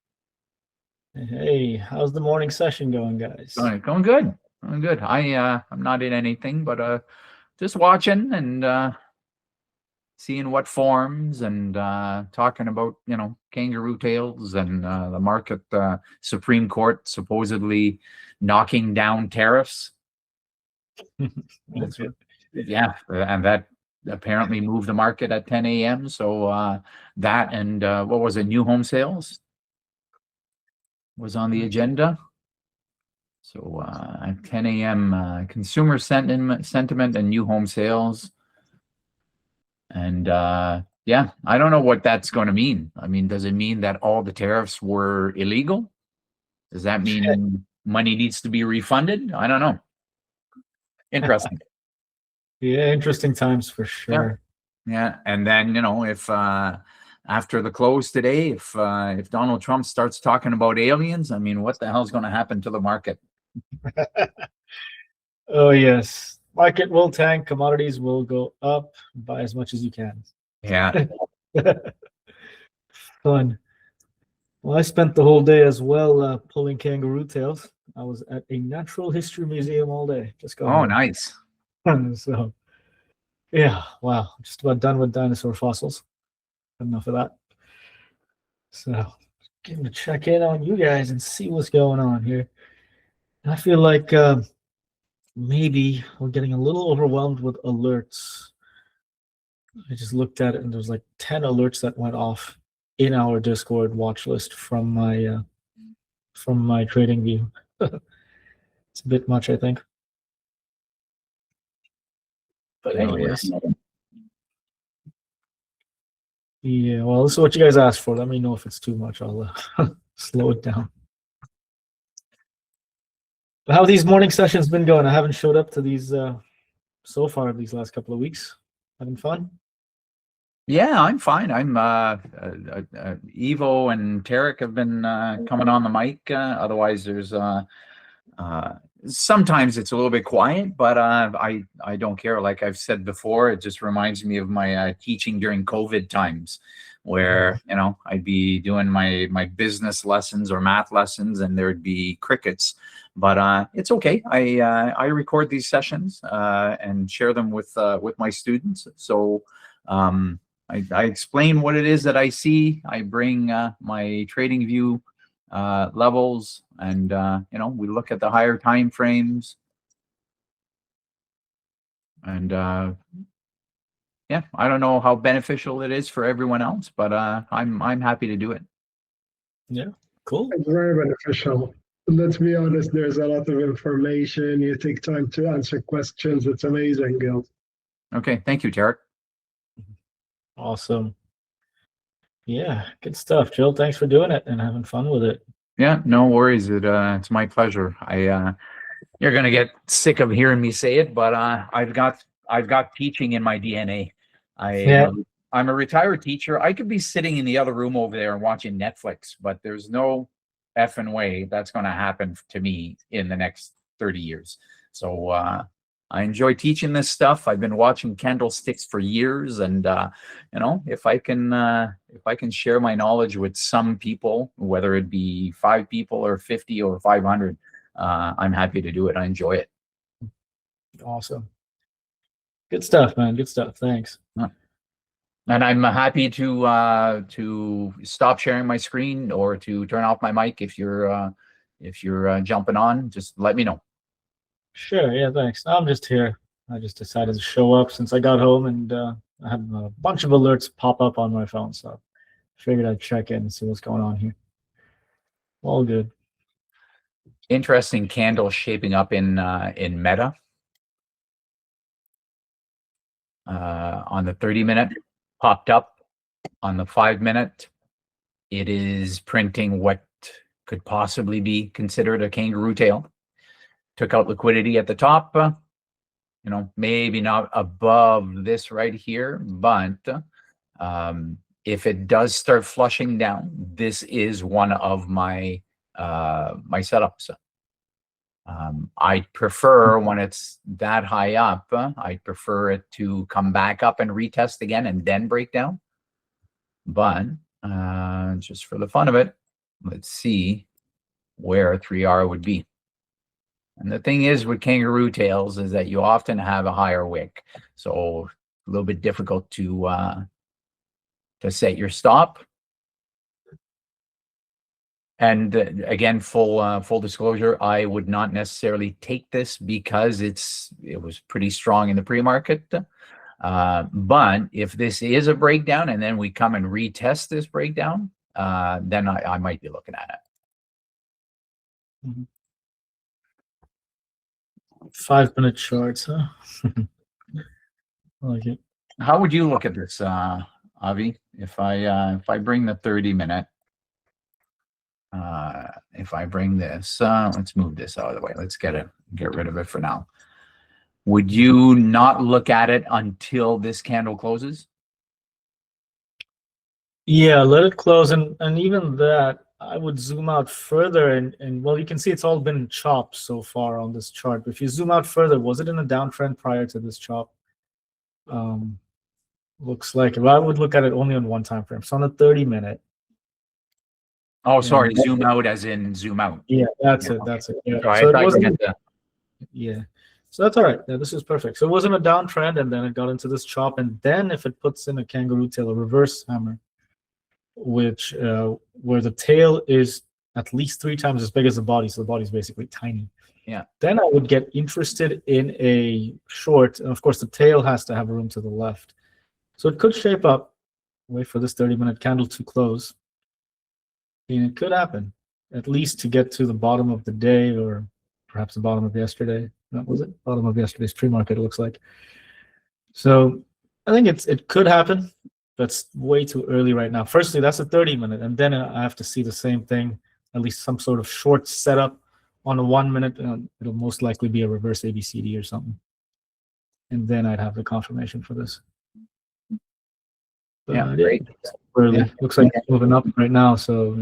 Hey, how's the morning session going, guys? Going good. Going good. I'm not in anything, but just watching and seeing what forms and talking about, you know, kangaroo tails and the market, Supreme Court supposedly knocking down tariffs. That's right. Yeah, and that apparently moved the market at 10 a.m. So that and what was it? New home sales was on the agenda. So at 10 a.m. Consumer sentiment and new home sales. And yeah, I don't know what that's going to mean. I mean, does it mean that all the tariffs were illegal? Does that mean money needs to be refunded? I don't know. Interesting. Yeah, interesting times for sure. Yeah, and then, you know, if after the close today, if Donald Trump starts talking about aliens, I mean, what the hell is going to happen to the market? Oh yes, market will tank, commodities will go up. Buy as much as you can. Yeah. Fun. Well, I spent the whole day as well pulling kangaroo tails. I was at a natural history museum all day. Just got Oh, home. nice. So yeah, wow, just about done with dinosaur fossils. Enough of that. So getting to check in on you guys and see what's going on here. I feel like maybe we're getting a little overwhelmed with alerts. I just looked at it and there's like 10 alerts that went off in our Discord watch list from my trading view. It's a bit much, I think. But anyways, yeah, well, this is what you guys asked for. Let me know if it's too much. I'll slow it down. But how have these morning sessions been going? I haven't showed up to these so far these last couple of weeks. Having fun? Yeah, I'm fine. I'm Evo and Tarek have been coming on the mic. Otherwise, there's sometimes it's a little bit quiet, but I don't care. Like I've said before, it just reminds me of my teaching during COVID times, where you know I'd be doing my business lessons or math lessons, and there'd be crickets. But it's okay. I record these sessions and share them with my students. So I explain what it is that I see. I bring my trading view levels, and you know, we look at the higher time frames, and yeah, I don't know how beneficial it is for everyone else, but I'm happy to do it. Yeah, cool. It's very beneficial. Let's be honest, there's a lot of information. You take time to answer questions. It's amazing, Gil. Okay, thank you, Tarek. Awesome. Yeah, good stuff, Jill. Thanks for doing it and having fun with it. Yeah, no worries. It's my pleasure. You're gonna get sick of hearing me say it, but I've got teaching in my DNA. I'm a retired teacher. I could be sitting in the other room over there and watching Netflix, but there's no effing way that's going to happen to me in the next 30 years. So I enjoy teaching this stuff. I've been watching candlesticks for years, and you know, if I can share my knowledge with some people, whether it be 5 people or 50 or 500, I'm happy to do it. I enjoy it. Awesome. Good stuff, man. Good stuff. Thanks. And I'm happy to stop sharing my screen or to turn off my mic if you're jumping on. Just let me know. Sure. Yeah, thanks. I'm just here. I just decided to show up since I got home, and I had a bunch of alerts pop up on my phone, so I figured I'd check in and see what's going on here. All good. Interesting candle shaping up in Meta. on the 30-minute, popped up on the 5-minute. It is printing what could possibly be considered a kangaroo tail. Took out liquidity at the top, maybe not above this right here, but if it does start flushing down, this is one of my my setups. I prefer when it's that high up, I prefer it to come back up and retest again and then break down. But just for the fun of it, let's see where 3R would be. And the thing is with kangaroo tails is that you often have a higher wick, so a little bit difficult to set your stop. And again, full disclosure, I would not necessarily take this because it was pretty strong in the pre-market. But if this is a breakdown and then we come and retest this breakdown, then I might be looking at it. Mm-hmm. 5-minute charts, huh? I like it. How would you look at this, Avi? If I bring the 30-minute, if I bring this, let's move this out of the way. Let's get rid of it for now. Would you not look at it until this candle closes? Yeah, let it close, and even that, I would zoom out further, and well, you can see it's all been chopped so far on this chart. But if you zoom out further, was it in a downtrend prior to this chop? Looks like, if I would look at it only on one time frame, so on a 30-minute. Oh, sorry, zoom out as in zoom out. Yeah, that's it. Yeah. Sorry, So I it thought you wasn't. meant the- Yeah, so that's all right. Yeah, this is perfect. So it wasn't a downtrend, and then it got into this chop, and then if it puts in a kangaroo tail, a reverse hammer, which where the tail is at least 3 times as big as the body, so the body is basically tiny. Yeah. Then I would get interested in a short, and of course the tail has to have room to the left. So it could shape up. Wait for this 30-minute candle to close. And it could happen, at least to get to the bottom of the day, or perhaps the bottom of yesterday. That was it. Bottom of yesterday's pre-market, it looks like. So I think it could happen. That's way too early right now. Firstly, that's a 30-minute, and then I have to see the same thing, at least some sort of short setup on a 1-minute. It'll most likely be a reverse ABCD or something, and then I'd have the confirmation for this. But, Yeah, great. Early. Yeah. Looks like it's moving up right now, so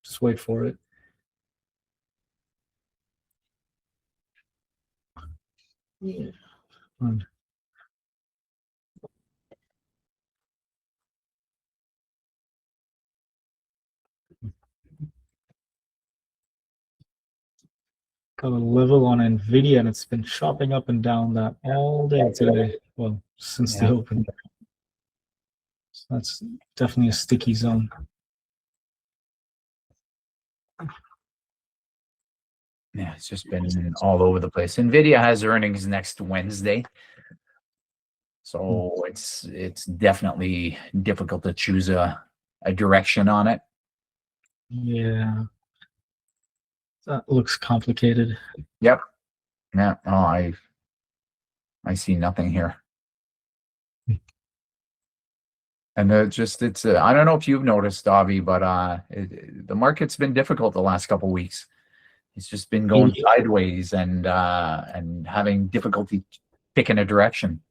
just wait for it. Yeah. Fun. Got a level on NVIDIA, and it's been chopping up and down that all day today. Well, since the open. So that's definitely a sticky zone. Yeah, it's just been all over the place. NVIDIA has earnings next Wednesday, so it's definitely difficult to choose a direction on it. Yeah. That looks complicated. Yep. Yeah. Oh, I see nothing here. And it's I don't know if you've noticed, Avi, but the market's been difficult the last couple of weeks. It's just been going sideways and having difficulty picking a direction.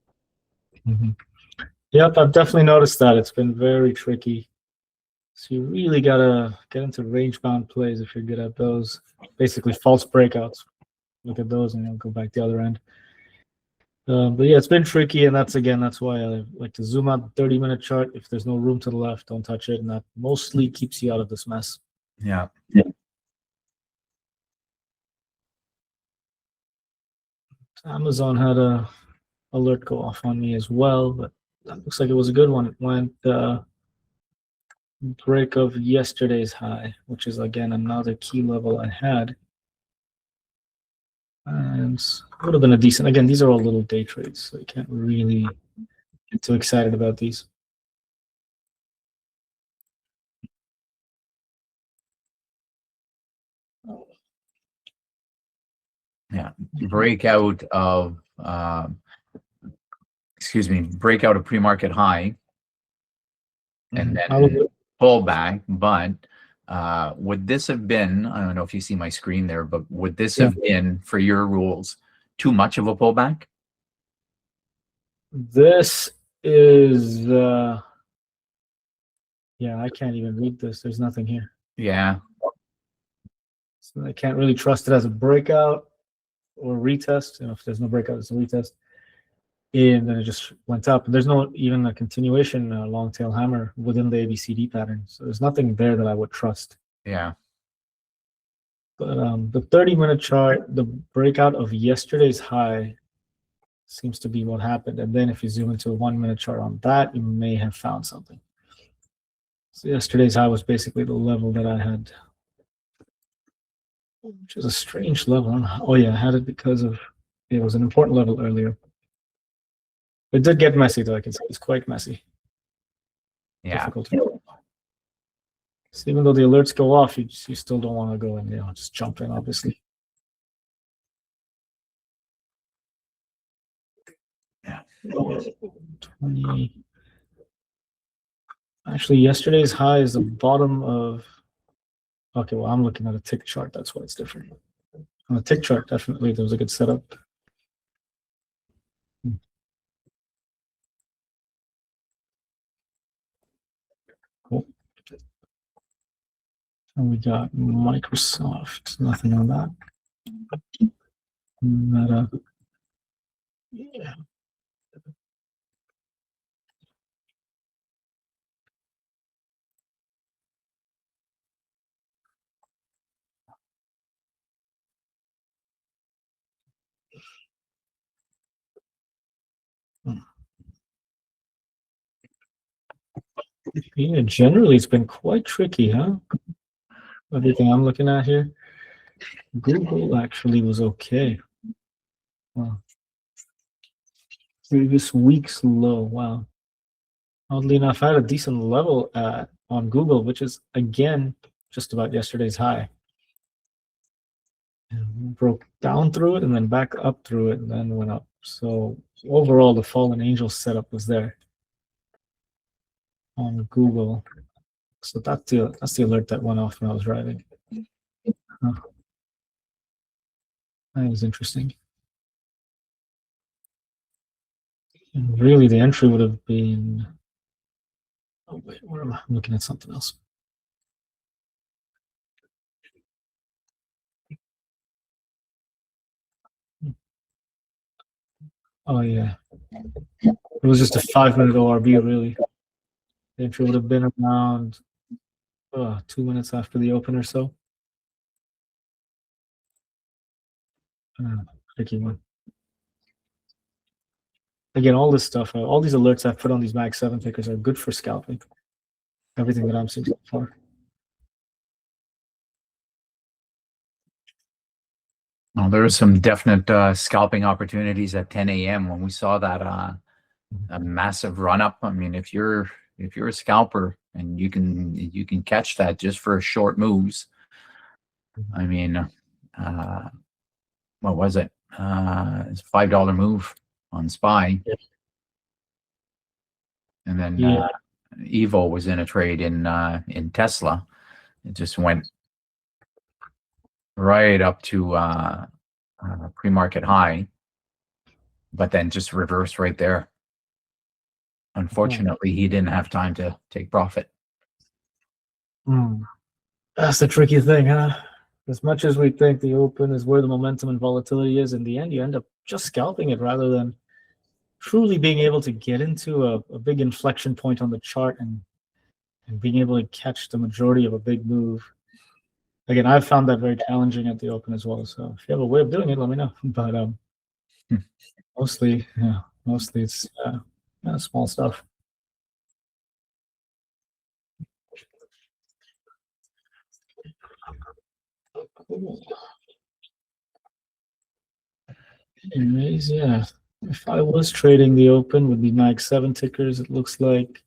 Mm-hmm. Yep, I've definitely noticed that. It's been very tricky. So you really gotta get into range-bound plays if you're good at those. Basically, false breakouts. Look at those, and you'll go back the other end. But yeah, it's been tricky, and that's why I like to zoom out the 30-minute chart. If there's no room to the left, don't touch it, and that mostly keeps you out of this mess. Yeah. Amazon had a alert go off on me as well, but that looks like it was a good one. It went break of yesterday's high, which is again another key level I had. And would have been a decent, again, these are all little day trades, so you can't really get too excited about these. Yeah. Breakout of excuse me, break out a pre-market high and I would- then pull back. But would this have been, I don't know if you see my screen there, but would this have been, for your rules, too much of a pullback? This is yeah, I can't even read this. There's nothing here. Yeah. So I can't really trust it as a breakout or retest. You know, if there's no breakout, it's a retest. And then it just went up. There's no even a continuation long tail hammer within the ABCD pattern. So there's nothing there that I would trust. Yeah. But the 30-minute chart, the breakout of yesterday's high seems to be what happened. And then if you zoom into a 1-minute chart on that, you may have found something. So yesterday's high was basically the level that I had, which is a strange level. Oh yeah, I had it because of, it was an important level earlier. It did get messy though, I can say it's quite messy. Yeah. Difficult. So even though the alerts go off, you still don't want to go and, you know, just jump in, obviously. Yeah. 20. Actually, yesterday's high is the bottom of. Okay, well, I'm looking at a tick chart. That's why it's different. On a tick chart, definitely there was a good setup. Cool. And we got Microsoft. Nothing on that. Meta. Yeah. Yeah, generally it's been quite tricky, huh? Everything I'm looking at here. Google actually was okay. Wow. Previous week's low. Wow. Oddly enough, I had a decent level on Google, which is again just about yesterday's high. And broke down through it and then back up through it and then went up. So overall, the fallen angel setup was there on Google. So that's the alert that went off when I was driving. Huh. That was interesting. And really, the entry would have been. Oh wait, where am I? I'm looking at something else. Oh yeah, it was just a 5-minute ORB really. The entry would have been around 2 minutes after the open or so. Tricky one. Again, all this stuff, all these alerts I've put on these Mag 7 tickers are good for scalping. Everything that I'm seeing so far. Well, there are some definite scalping opportunities at 10 a.m. when we saw that a massive run up. I mean, if you're a scalper and you can catch that just for short moves. I mean, what was it? It's a $5 move on SPY. Yep. And then Evo was in a trade in Tesla. It just went right up to pre-market high, but then just reversed right there. Unfortunately, he didn't have time to take profit. That's the tricky thing, huh? As much as we think the open is where the momentum and volatility is, in the end, you end up just scalping it rather than truly being able to get into a big inflection point on the chart and being able to catch the majority of a big move. Again, I've found that very challenging at the open as well. So if you have a way of doing it, let me know. But mostly it's small stuff. Anyways, yeah. If I was trading the open with the Mag 7 tickers, it looks like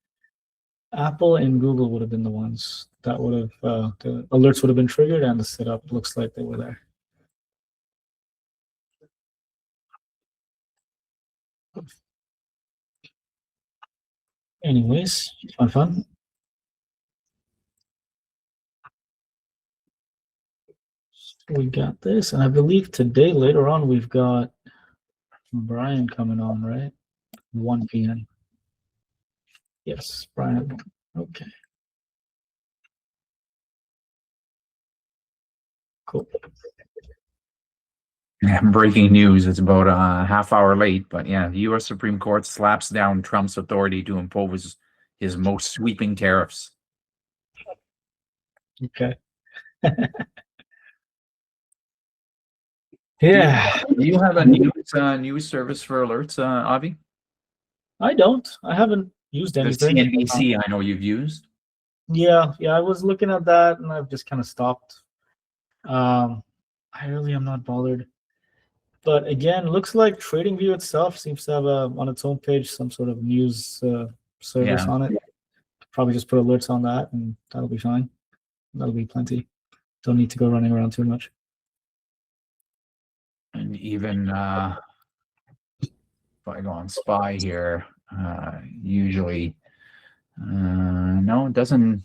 Apple and Google would have been the ones that would have the alerts would have been triggered, and the setup looks like they were there. Anyways, fun. We got this, and I believe today later on we've got Brian coming on, right? 1 p.m. Yes, Brian. Okay. Cool. Yeah, breaking news. It's about a half hour late, but yeah, the U.S. Supreme Court slaps down Trump's authority to impose his most sweeping tariffs. Okay. Yeah. Do you have a news service for alerts, Avi? I don't. I haven't used The anything. CNBC, I know you've used. Yeah, I was looking at that and I've just kind of stopped. I really am not bothered. But again, looks like TradingView itself seems to have on its own page some sort of news service on it. Probably just put alerts on that and that'll be fine. That'll be plenty. Don't need to go running around too much. And even if I go on SPY here, usually, no, it doesn't.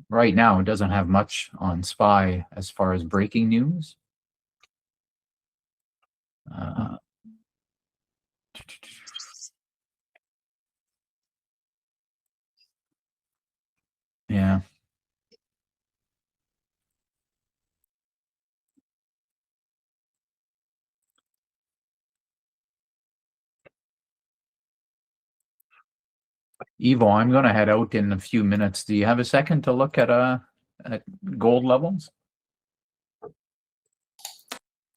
Right now, it doesn't have much on SPY as far as breaking news. Yeah. Evo, I'm going to head out in a few minutes. Do you have a second to look at gold levels?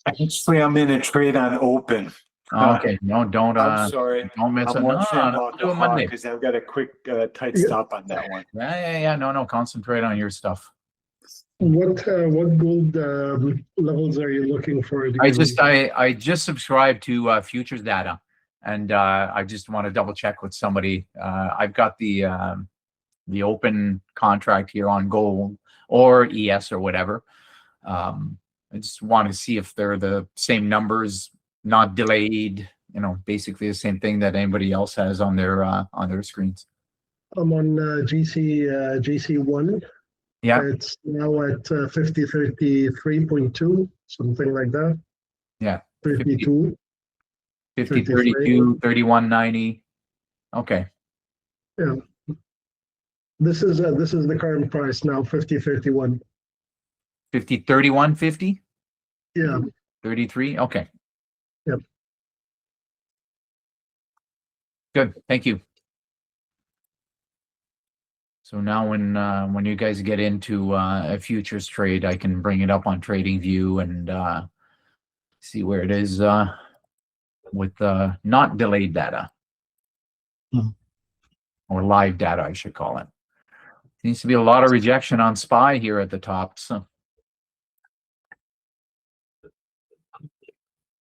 Actually, I'm in a trade on open. Okay, no, don't. I'm sorry. Don't miss it. I'm watching No, about do the it Monday. because I've got a quick tight Yeah. stop on that one. Yeah. No. Concentrate on your stuff. What gold levels are you looking for? I just subscribed to futures data, and I just want to double check with somebody. I've got the open contract here on gold or ES or whatever. I just want to see if they're the same numbers, not delayed. You know, basically the same thing that anybody else has on their screens. I'm on GC1. Yeah. It's now at 50.33.2, something like that. Yeah. 32. 50, 32, 31.90. Okay. Yeah. This is the current price now, 50.31. 50, 31, 50? Yeah. 33? Okay. Yep. Good. Thank you. So now when you guys get into a futures trade, I can bring it up on TradingView and see where it is with not delayed data. Or live data, I should call it. Seems to be a lot of rejection on SPY here at the top. So.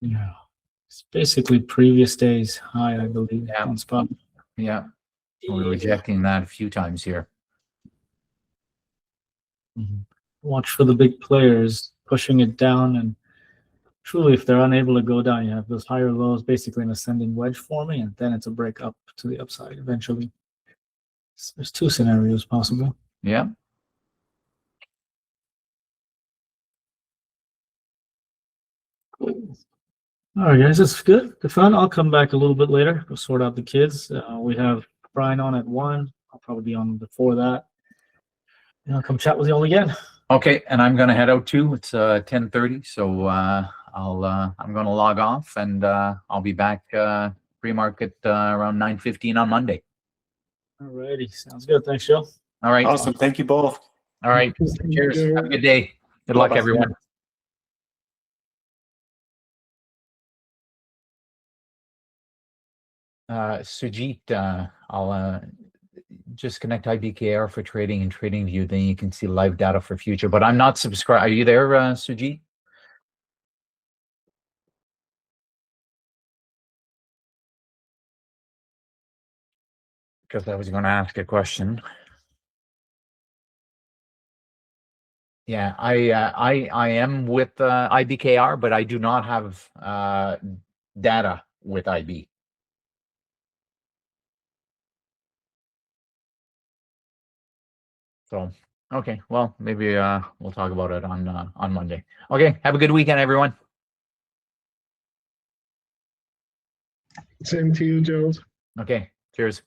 Yeah. It's basically previous day's high, I believe, on SPY. Yeah. We're rejecting that a few times here. Watch for the big players pushing it down, and truly, if they're unable to go down, you have those higher lows, basically an ascending wedge forming, and then it's a break up to the upside eventually. So there's two scenarios possible. Yeah. All right, guys, it's good. Good fun. I'll come back a little bit later. We'll sort out the kids. We have Brian on at 1. I'll probably be on before that. And I'll come chat with you all again. Okay, and I'm gonna head out too. It's 10:30, so I'm gonna log off and I'll be back pre-market around 9:15 on Monday. All righty, sounds good. Thanks, Joe. All right. Awesome. Thank you both. All right. Cheers. Have a good day. Good luck, Bye-bye. everyone. Sujit, I'll just connect IBKR for trading and TradingView. Then you can see live data for future. But I'm not subscribed. Are you there, Sujit? Because I was going to ask a question. Yeah, I am with IBKR, but I do not have data with IB. So, okay, well, maybe we'll talk about it on Monday. Okay, have a good weekend, everyone. Same to you, Joe. Okay, cheers.